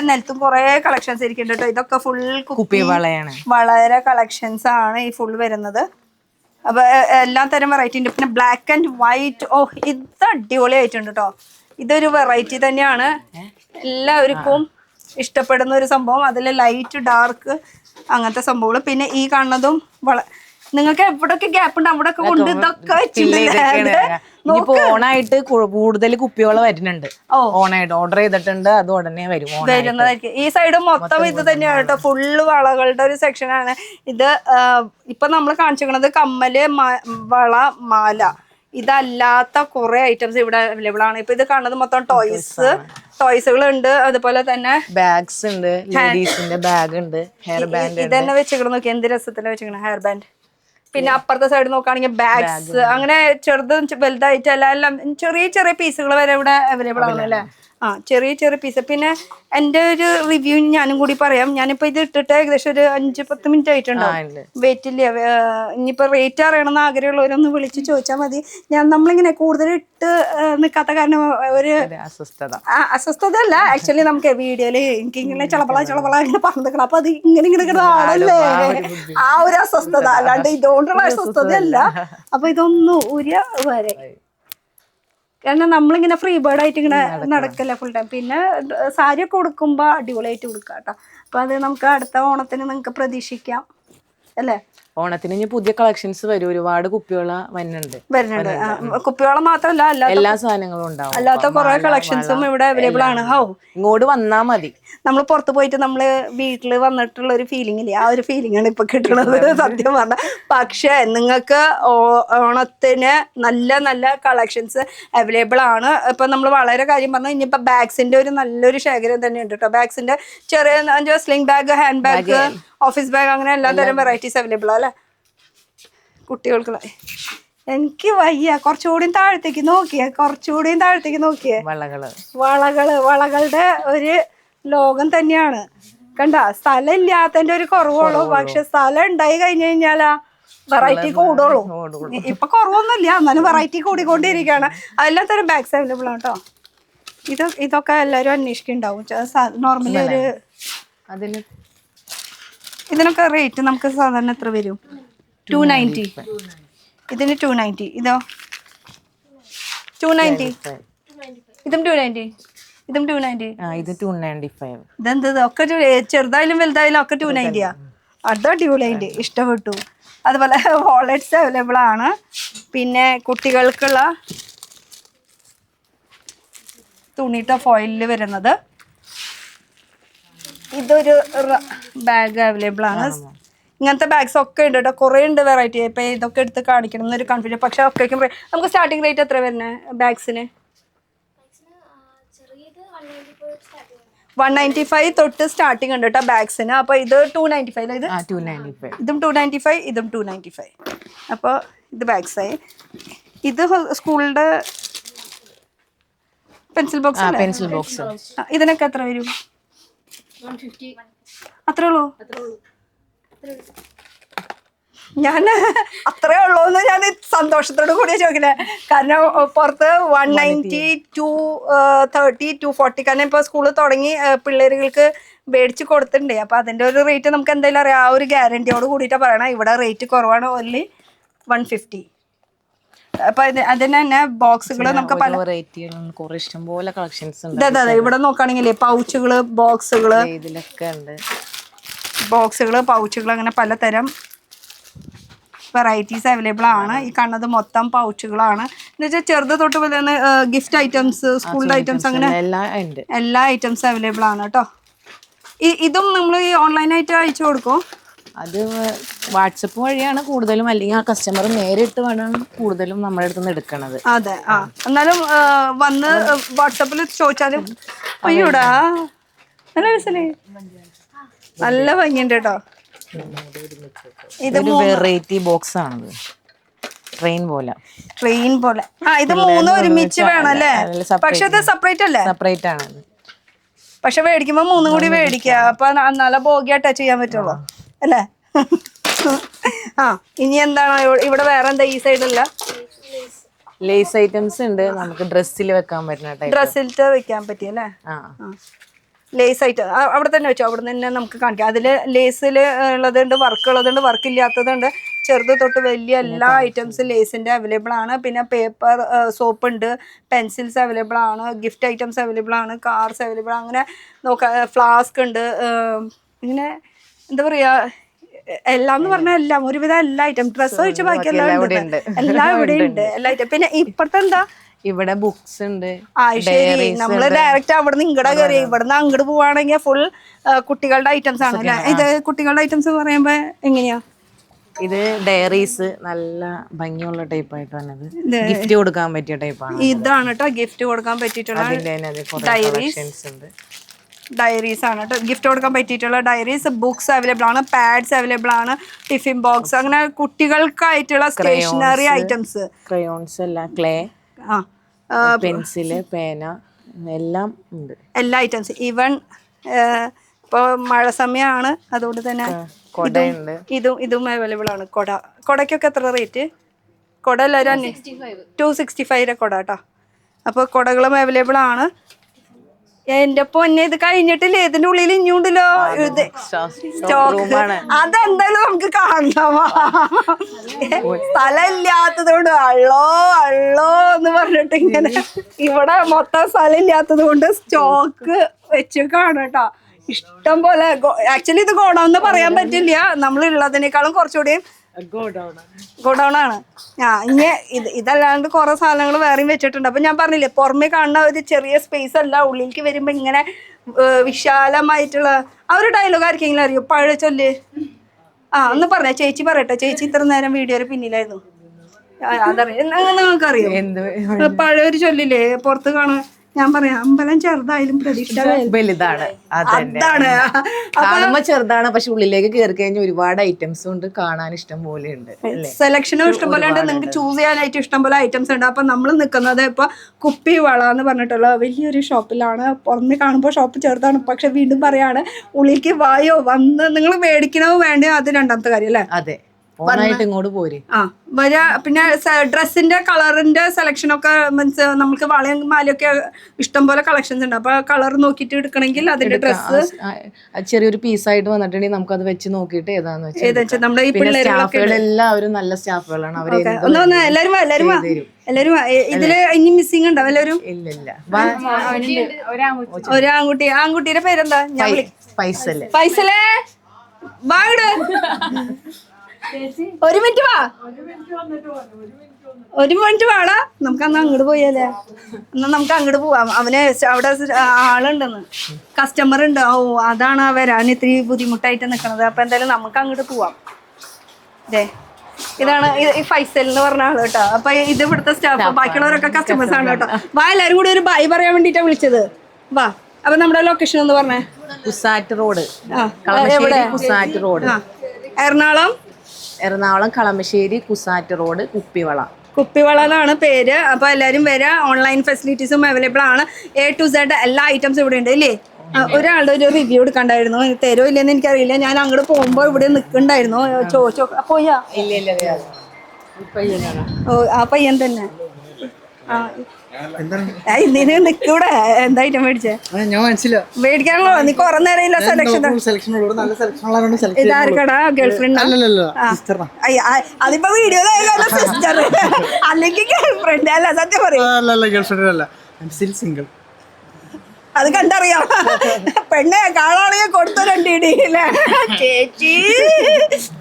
നിലത്തും കുറെ കളക്ഷൻസ് ഇരിക്കുന്നുണ്ട് കേട്ടോ. ഇതൊക്കെ ഫുൾ കുപ്പിവളയാണ്. വളരെ കളക്ഷൻസ് ആണ് ഈ ഫുൾ വരുന്നത്. അപ്പൊ എല്ലാ തരം വെറൈറ്റി ഉണ്ട്. പിന്നെ ബ്ലാക്ക് ആൻഡ് വൈറ്റ്. ഇത് അടിപൊളി ആയിട്ടുണ്ട് കേട്ടോ. ഇതൊരു വെറൈറ്റി തന്നെയാണ്, എല്ലാവർക്കും ഇഷ്ടപ്പെടുന്ന ഒരു സംഭവം. അതിൽ ലൈറ്റ്, ഡാർക്ക് അങ്ങനത്തെ സംഭവങ്ങൾ. പിന്നെ ഈ കാണുന്നതും നിങ്ങൾക്ക് എവിടെയൊക്കെ ഗ്യാപ്പ് ഉണ്ട് അവിടെയൊക്കെ കൊണ്ട് ഇതൊക്കെ ഇനിയിപ്പോ ഓണായിട്ട് കൂടുതൽ കുപ്പിവള വരുന്നുണ്ട്. ഓണായിട്ട് ഓർഡർ ചെയ്തിട്ടുണ്ട്, അത് ഉടനെ വരുന്നതായിരിക്കും. ഈ സൈഡ് മൊത്തം ഇത് തന്നെയാണ് കേട്ടോ. ഫുള്ള് വളകളുടെ ഒരു സെക്ഷനാണ് ഇത്. ഇപ്പൊ നമ്മൾ കാണിച്ചിരിക്കുന്നത് കമ്മല്, വള, മാല. ഇതല്ലാത്ത കുറെ ഐറ്റംസ് ഇവിടെ അവൈലബിൾ ആണ്. ഇപ്പൊ ഇത് കാണുന്നത് മൊത്തം ടോയ്സുകൾ ഉണ്ട്. അതുപോലെ തന്നെ ബാഗ്സ് ഉണ്ട്, ലേഡീസിന്റെ ബാഗ് ഉണ്ട്, ഹെയർ ബാൻഡ്. ഇതന്നെ വെച്ചിക്കണം. നോക്കി എന്ത് രസത്തില് വെച്ചിരിക്കണം ഹെയർ ബാൻഡ്. പിന്നെ അപ്പുറത്തെ സൈഡ് നോക്കുകയാണെങ്കിൽ ബാഗ്സ്, അങ്ങനെ ചെറുതും വലുതായിട്ട് എല്ലാം ചെറിയ ചെറിയ പീസുകൾ വരെ ഇവിടെ അവൈലബിൾ ആണ് അല്ലേ? ചെറിയ പീസ്. പിന്നെ എൻ്റെ ഒരു റിവ്യൂ ഞാനും കൂടി പറയാം. ഞാനിപ്പോൾ ഇത് ഇട്ടിട്ട് ഏകദേശം ഒരു 5-10 മിനിറ്റ് ആയിട്ടുണ്ടാവും. വെയിറ്റ് ഇല്ല. ഇനിയിപ്പോൾ റേറ്റ് അറിയണമെന്ന് ആഗ്രഹമുള്ളവരൊന്ന് വിളിച്ച് ചോദിച്ചാൽ മതി. നമ്മളിങ്ങനെ കൂടുതൽ ഇട്ട് നിൽക്കാത്ത കാരണം ഒരു അസ്വസ്ഥത അല്ല, ആക്ച്വലി നമുക്ക് വീഡിയോയിൽ എനിക്കിങ്ങനെ ചളപ്പള ഇങ്ങനെ പറഞ്ഞു നിൽക്കണം. അപ്പൊ അത് ഇങ്ങനെ ആണല്ലേ ആ ഒരു അസ്വസ്ഥത, അല്ലാണ്ട് ഇതുകൊണ്ടുള്ള അസ്വസ്ഥത അല്ല. അപ്പൊ ഇതൊന്നും വരെ, കാരണം നമ്മളിങ്ങനെ ഫ്രീ ബേർഡ് ആയിട്ട് ഇങ്ങനെ നടക്കല്ല ഫുൾ ടൈം. പിന്നെ സാരിയൊക്കെ ഉടുക്കുമ്പോൾ അടിപൊളിയായിട്ട് ഉടുക്കാം കേട്ടോ. അപ്പോൾ അത് നമുക്ക് അടുത്ത ഓണത്തിന് നിങ്ങൾക്ക് പ്രതീക്ഷിക്കാം അല്ലേ? ഓണത്തിന് ഇനി പുതിയ കളക്ഷൻസ് വരും, ഒരുപാട് കുപ്പിവള വരുന്നുണ്ട്. കുപ്പിവെള്ളം മാത്രമല്ല എല്ലാ സാധനങ്ങളും ഉണ്ടാവും. അല്ലാത്ത കുറെ കളക്ഷൻസും ഇവിടെ അവൈലബിൾ ആണ്. ഇങ്ങോട്ട് വന്നാ മതി. നമ്മൾ പുറത്ത് പോയിട്ട് നമ്മള് വീട്ടിൽ വന്നിട്ടുള്ള ഒരു ഫീലിംഗ് ഇല്ലേ, ആ ഒരു ഫീലിംഗ് ആണ് ഇപ്പൊ കിട്ടുന്നത് സത്യം പറഞ്ഞാൽ. പക്ഷെ നിങ്ങൾക്ക് ഓണത്തിന് നല്ല നല്ല കളക്ഷൻസ് അവൈലബിൾ ആണ്. ഇപ്പൊ നമ്മൾ വളരെ കാര്യം പറഞ്ഞു. ഇനിയിപ്പോ ബാഗ്സിന്റെ ഒരു നല്ലൊരു ശേഖരം തന്നെ ഉണ്ട് കേട്ടോ. ബാഗ്സിന്റെ ചെറിയ sling bag, hand bag, office bag, അങ്ങനെ എല്ലാ തരം വെറൈറ്റീസ് അവൈലബിൾ അല്ലേ കുട്ടികൾക്കുള്ള. എനിക്ക് വയ്യ, കുറച്ചുകൂടി താഴത്തേക്ക് നോക്കിയേ, വളകളുടെ ഒരു ലോകം തന്നെയാണ്. കണ്ട, സ്ഥലം ഇല്ലാത്തതിന്റെ ഒരു കുറവുള്ളൂ. പക്ഷെ സ്ഥലം ഉണ്ടായി കഴിഞ്ഞു കഴിഞ്ഞാലാ വെറൈറ്റി കൂടുള്ളൂ. ഇപ്പൊ കുറവൊന്നുമില്ല, എന്നാലും വെറൈറ്റി കൂടിക്കൊണ്ടിരിക്കുകയാണ്. എല്ലാ തരം ബാഗ്സ് അവൈലബിൾ ആണ് കേട്ടോ. ഇതൊക്കെ എല്ലാവരും അന്വേഷിക്കുന്നുണ്ടാവും. നോർമലി ഒരു ഇതിനൊക്കെ റേറ്റ് നമുക്ക് സാധാരണ എത്ര വരും? 290. ഇതിന് 290. ഇതോ 290. ഇതും 290. ഇതും 290. ഇത് 295. ഇതെന്ത് ഒക്കെ ചെറുതായാലും വലുതായാലും ഒക്കെ 290. അത് അടിപൊളിയായിട്ട് ഇഷ്ടപ്പെട്ടു. അതുപോലെ വാളറ്റ്സ് അവൈലബിൾ ആണ്. പിന്നെ കുട്ടികൾക്കുള്ള തുണിട്ട ഫോയിലിൽ വരുന്നത് ഇതൊരു ബാഗ് അവൈലബിൾ ആണ്. ഇങ്ങനത്തെ ബാഗ്സ് ഒക്കെ ഉണ്ട് കേട്ടോ, കുറേ ഉണ്ട് വെറൈറ്റി. ഇപ്പൊ ഇതൊക്കെ എടുത്ത് കാണിക്കണം എന്നൊരു കൺഫ്യൂഷൻ. പക്ഷെ ഒക്കെ നമുക്ക് സ്റ്റാർട്ടിംഗ് റേറ്റ് എത്ര വരുന്നത് ബാഗ്സിന്? 195 തൊട്ട് സ്റ്റാർട്ടിംഗ് ഉണ്ട് കേട്ടോ ബാഗ്സിന്. അപ്പൊ ഇത് 295. ഇതും 295, ഇതും 295. അപ്പോൾ ഇത് ബാഗ്സ് ആയി. ഇത് സ്കൂളിന്റെ പെൻസിൽ ബോക്സ്. ഇതിനൊക്കെ എത്ര വരും? 150. അത്രേ ഉള്ളൂ? ഞാൻ അത്രേ ഉള്ളൂ എന്ന് ഞാൻ സന്തോഷത്തോട് കൂടിയാ ചോദിക്കണേ. കാരണം പുറത്ത് 190, 230, 240. കാരണം ഇപ്പൊ സ്കൂള് തുടങ്ങി പിള്ളേരുകൾക്ക് മേടിച്ച് കൊടുത്തിട്ടുണ്ട്. അപ്പൊ അതിന്റെ ഒരു റേറ്റ് നമുക്ക് എന്തായാലും അറിയാം. ആ ഒരു ഗ്യാരണ്ടിയോട് കൂടിയിട്ടാ പറയണം. ഇവിടെ റേറ്റ് കുറവാണ്, ഓൺലി 150. അപ്പൊ അതിന് തന്നെ ബോക്സുകൾ നമുക്ക് പല ഇഷ്ടംപോലെ കളക്ഷൻസ് ഉണ്ട്. അതെ, ഇവിടെ നോക്കുകയാണെങ്കിൽ പൗച്ചുകള്, ബോക്സുകള്, പൗച്ചുകൾ, അങ്ങനെ പലതരം വെറൈറ്റീസ് അവൈലബിൾ ആണ്. ഈ കാണുന്നത് മൊത്തം പൗച്ചുകളാണ്. എന്ന് വെച്ചാൽ ചെറുത് തൊട്ട് പോലെ തന്നെ ഗിഫ്റ്റ് ഐറ്റംസ്, സ്കൂളിന്റെ ഐറ്റംസ്, അങ്ങനെ എല്ലാ ഐറ്റംസ് അവൈലബിൾ ആണ് കേട്ടോ. ഇതും നമ്മൾ ഈ ഓൺലൈനായിട്ട് അയച്ചു കൊടുക്കും. അത് വാട്സപ്പ് വഴിയാണ് കൂടുതലും, അല്ലെങ്കിൽ ആ കസ്റ്റമർ നേരിട്ട് വേണം കൂടുതലും നമ്മുടെ അടുത്ത് നിന്ന് എടുക്കണത്. അതെ, എന്നാലും വന്ന് വാട്സപ്പിൽ ചോദിച്ചാലും അയ്യോടാ നല്ല രസല്ലേ, നല്ല ഭംഗിയുണ്ട് കേട്ടോ. ഇത് വെറൈറ്റി ബോക്സ് ആണത്, ട്രെയിൻ പോലെ. ഇത് മൂന്നും ഒരുമിച്ച് വേണം അല്ലേ? പക്ഷെ ഇത് സെപ്പറേറ്റ് അല്ലേ? സെപ്പറേറ്റ് ആണ്. പക്ഷെ മേടിക്കുമ്പോ മൂന്നും കൂടി മേടിക്കുക. അപ്പൊ നല്ല ബോഗിയാ ടച്ച് ചെയ്യാൻ പറ്റുള്ളൂ അല്ലേ? ഇനി എന്താണ് ഇവിടെ വേറെ എന്താ ഈ സൈഡില്ല? ലേസ് ഐറ്റംസ് ഉണ്ട്, നമുക്ക് ഡ്രസ്സിൽ വെക്കാൻ പറ്റുന്ന ഡ്രസ്സിലിട്ട് വെക്കാൻ പറ്റിയല്ലേ? ലേസ് ഐറ്റം അവിടെ തന്നെ വെച്ചോ, അവിടെ തന്നെ നമുക്ക് കാണിക്കാം. അതിൽ ലേസിൽ ഉള്ളതുണ്ട്, വർക്ക് ഉള്ളതുണ്ട്, വർക്ക് ഇല്ലാത്തതുണ്ട്. ചെറുത് തൊട്ട് വലിയ എല്ലാ ഐറ്റംസും ലേസിൻ്റെ അവൈലബിൾ ആണ്. പിന്നെ പേപ്പർ സോപ്പ് ഉണ്ട്, പെൻസിൽസ് അവൈലബിൾ ആണ്, ഗിഫ്റ്റ് ഐറ്റംസ് അവൈലബിൾ ആണ്, കാർസ് അവൈലബിൾ, അങ്ങനെ നോക്കാം. ഫ്ലാസ്ക് ഉണ്ട്, ഇങ്ങനെ എന്താ പറയുക, എല്ലാം എന്ന് പറഞ്ഞാൽ എല്ലാം, ഒരുവിധം എല്ലാ ഐറ്റം, ഡ്രസ്സ് വെച്ച് ബാക്കി എല്ലാം ഉണ്ട്, എല്ലാം ഇവിടെ ഉണ്ട്, എല്ലാ ഐറ്റം. പിന്നെ ഇപ്പഴത്തെ എന്താ, ഇവിടെ ബുക്സ് ഉണ്ട്. ശരി, നമ്മള് ഡയറക്റ്റ് അവിടെ നിന്ന് ഇങ്ങടെ കയറി, ഇവിടുന്ന് അങ്ങോട്ട് പോവാണെങ്കിൽ ഫുൾ കുട്ടികളുടെ ഐറ്റംസ് ആണ് അല്ലേ? ഇത് കുട്ടികളുടെ ഐറ്റംസ് പറയുമ്പോ എങ്ങനെയാ? ഇത് ഡയറീസ്, നല്ല ഭംഗിയുള്ള ടൈപ്പ് ആയിട്ട് വന്നത്, ഗിഫ്റ്റ് കൊടുക്കാൻ പറ്റിയ ടൈപ്പാണ്. ഇതാണ് കേട്ടോ ഗിഫ്റ്റ് കൊടുക്കാൻ പറ്റിയിട്ടുള്ള ഡയറീസ് ആണ് കേട്ടോ. ഗിഫ്റ്റ് കൊടുക്കാൻ പറ്റിയിട്ടുള്ള ഡയറീസ്, ബുക്സ് അവൈലബിൾ ആണ്, പാഡ്സ് അവൈലബിൾ ആണ്, ടിഫിൻ ബോക്സ്, അങ്ങനെ കുട്ടികൾക്കായിട്ടുള്ള സ്റ്റേഷനറി ഐറ്റംസ്, ക്രയോൺസ് എല്ലാം, ക്ലേ, പെൻസില്, പേന, എല്ലാം ഉണ്ട്, എല്ലാ ഐറ്റംസ്. ഈവൻ ഇപ്പോൾ മഴ സമയമാണ്, അതുകൊണ്ട് തന്നെ ഇതും അവൈലബിൾ ആണ്. കൊടയ്ക്കൊക്കെ എത്ര റേറ്റ്? കൊട എല്ലാവരും 265 കൊട കേട്ടോ. അപ്പോൾ കൊടകളും അവൈലബിൾ ആണ്. എന്റെ പൊന്നെ, ഇത് കഴിഞ്ഞിട്ടില്ലേ? ഇതിന്റെ ഉള്ളിൽ ഇനിയുണ്ടല്ലോ ഇത് സ്റ്റോക്ക്. അതെന്തായാലും നമുക്ക് കാണാം. സ്ഥലം ഇല്ലാത്തത് കൊണ്ട് അള്ളോ എന്ന് പറഞ്ഞിട്ട് ഇങ്ങനെ ഇവിടെ മൊത്തം സ്ഥലം ഇല്ലാത്തത് കൊണ്ട് സ്റ്റോക്ക് വെച്ച് കാണാം കേട്ടോ. ഇഷ്ടം പോലെ. ആക്ച്വലി ഇത് ഗോഡൗൺ എന്ന് പറയാൻ പറ്റില്ല, നമ്മൾ ഉള്ളതിനേക്കാളും കുറച്ചുകൂടി ഗോഡൗൺ ആണ്. ഇനി ഇതല്ലാണ്ട് കുറെ സാധനങ്ങൾ വേറെയും വെച്ചിട്ടുണ്ട്. അപ്പൊ ഞാൻ പറഞ്ഞില്ലേ, പുറമേ കാണുന്ന ഒരു ചെറിയ സ്പേസ് അല്ല, ഉള്ളിലേക്ക് വരുമ്പോ ഇങ്ങനെ വിശാലമായിട്ടുള്ള ആ ഒരു ഡയലോഗ് ആർക്കെങ്കിലും അറിയോ? പഴയ ചൊല്ല് ഒന്ന് പറഞ്ഞ ചേച്ചി പറയട്ടെ. ചേച്ചി ഇത്ര നേരം വീഡിയോയുടെ പിന്നിലായിരുന്നു. അതറിയാം, നിങ്ങൾക്കറിയോ? പഴയൊരു ചൊല്ലില്ലേ പുറത്ത് കാണുക? ഞാൻ പറയാം, അമ്പലം ചെറുതായാലും പ്രതീക്ഷ വലുതാണ്. അതാണ്. കാണുമ്പോ ചെറുതാണ്, പക്ഷെ ഉള്ളിലേക്ക് കയറി കഴിഞ്ഞാൽ ഒരുപാട് ഐറ്റംസ് ഉണ്ട്, കാണാൻ ഇഷ്ടം പോലെ ഉണ്ട്. സെലക്ഷനും ഇഷ്ടംപോലെ ഉണ്ട്, നിങ്ങൾക്ക് ചൂസ് ചെയ്യാനായിട്ട് ഇഷ്ടംപോലെ ഐറ്റംസ് ഉണ്ട്. അപ്പൊ നമ്മൾ നിൽക്കുന്നത് ഇപ്പൊ കുപ്പി വള എന്ന് പറഞ്ഞിട്ടുള്ള വലിയൊരു ഷോപ്പിലാണ്. പുറമെ കാണുമ്പോൾ ഷോപ്പ് ചെറുതാണ്, പക്ഷെ വീണ്ടും പറയാണ്, ഉള്ളിലേക്ക് വായോ വന്ന് നിങ്ങൾ മേടിക്കണോ വേണ്ടയോ അത് രണ്ടാമത്തെ കാര്യം അല്ലേ? അതെ, ഓണായിട്ട് ഇങ്ങോട്ട് പോര്. വരാ. പിന്നെ ഡ്രസ്സിന്റെ കളറിന്റെ സെലക്ഷൻ ഒക്കെ മീൻസ് നമുക്ക് വളയും മാലയൊക്കെ ഇഷ്ടംപോലെ കളക്ഷൻസ് ഉണ്ട്. അപ്പൊ കളർ നോക്കിയിട്ട് എടുക്കണമെങ്കിൽ അതിന്റെ ഡ്രസ്സ് ചെറിയൊരു പീസായിട്ട് വന്നിട്ടുണ്ടെങ്കിൽ നമുക്ക് അത് വെച്ച് നോക്കിയിട്ട് ഏതാന്ന് വെച്ചാൽ നമ്മുടെ ഈ എല്ലാവരും നല്ല സ്റ്റാഫുകളാണ്. അവര് എല്ലാരും ഇതില് ഇനി മിസ്സിംഗ് ഉണ്ടോ എല്ലാവരും? ഇല്ലില്ല. ഒരു ആൺകുട്ടിയുടെ പേരെന്താ? ഫൈസല്. ഫൈസലേ വാ, ഒരു മിനിറ്റ് വാ, ഒരു മിനിറ്റ് വാടാ. നമുക്ക് അന്ന് അങ്ങോട്ട് പോയാലേ? എന്നാ നമുക്ക് അങ്ങോട്ട് പോവാം. അവന് അവിടെ ആളുണ്ടെന്ന്, കസ്റ്റമർ ഉണ്ട്. ഓ അതാണ് വരാൻ ഇത്തിരി ബുദ്ധിമുട്ടായിട്ട് നിക്കണത്. അപ്പൊ എന്തായാലും നമുക്ക് അങ്ങോട്ട് പോവാം. അതെ, ഇതാണ് ഈ ഫൈസൽ എന്ന് പറഞ്ഞ ആള് കേട്ടോ. അപ്പൊ ഇത് ഇവിടുത്തെ സ്റ്റാഫ്, ബാക്കിയുള്ളവരൊക്കെ കസ്റ്റമേഴ്സ് ആണ് കേട്ടോ. വാ, എല്ലാരും കൂടി ഒരു ബൈ പറയാൻ വേണ്ടിട്ടാ വിളിച്ചത്. വാ. അപ്പൊ നമ്മുടെ ലൊക്കേഷൻ എന്ന് പറഞ്ഞേ? CUSAT road, Kalamassery CUSAT road. Ernakulam Kalamassery CUSAT road, Kuppivala എന്നാണ് പേര്. അപ്പൊ എല്ലാരും വരാ. ഓൺലൈൻ ഫെസിലിറ്റീസും അവൈലബിൾ ആണ്. A to Z എല്ലാ ഐറ്റംസും ഇവിടെ ഉണ്ട് ഇല്ലേ? ഒരാളുടെ ഒരു റിവ്യൂ എടുക്കണ്ടായിരുന്നു, തരോ ഇല്ലെന്ന് എനിക്കറിയില്ല. ഞാൻ അങ്ങോട്ട് പോകുമ്പോ ഇവിടെ നിൽക്കണ്ടായിരുന്നു. ചോദിച്ചോ പോയാ? ഓ ആ പയ്യൻ തന്നെ. നിക്കൂടെ എന്തായിട്ട് മേടിച്ചേ? മേടിക്കാണല്ലോ. നീ കൊറേ നേരം ഇല്ല സെലക്ഷൻ. ഇതാർക്കടാ ഗേൾഫ്രണ്ട്? അതിപ്പോ വീഡിയോ സിസ്റ്റർ അല്ലെങ്കിൽ ഗേൾഫ്രണ്ട് അല്ല? സത്യം പറയാ, അത് കണ്ടറിയാം. പെണ്ണെ കാണാണെങ്കിൽ കൊടുത്ത രണ്ടിടി ചേച്ചി.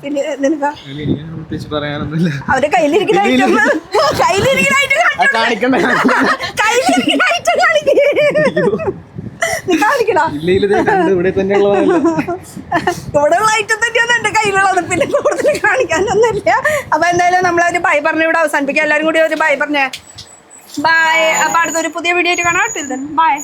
പിന്നെ നിനക്കാ അവരുടെ കയ്യിലിരിക്കുന്ന ഐറ്റം നീ കാണിക്കടാ. ഇവിടെയുള്ള ഐറ്റം തന്നെയാണ് എന്റെ കയ്യിലുള്ളത്, പിന്നെ കൂടുതൽ കാണിക്കാനൊന്നുമില്ല. അപ്പൊ എന്തായാലും നമ്മളൊരു ബൈ പറഞ്ഞ് ഇവിടെ അവസാനിപ്പിക്കാം. എല്ലാരും കൂടി ഒരു ബൈ പറഞ്ഞേ. ബൈ. അപ്പൊ അടുത്തൊരു പുതിയ വീഡിയോ ആയിട്ട് കാണാം. ബൈ.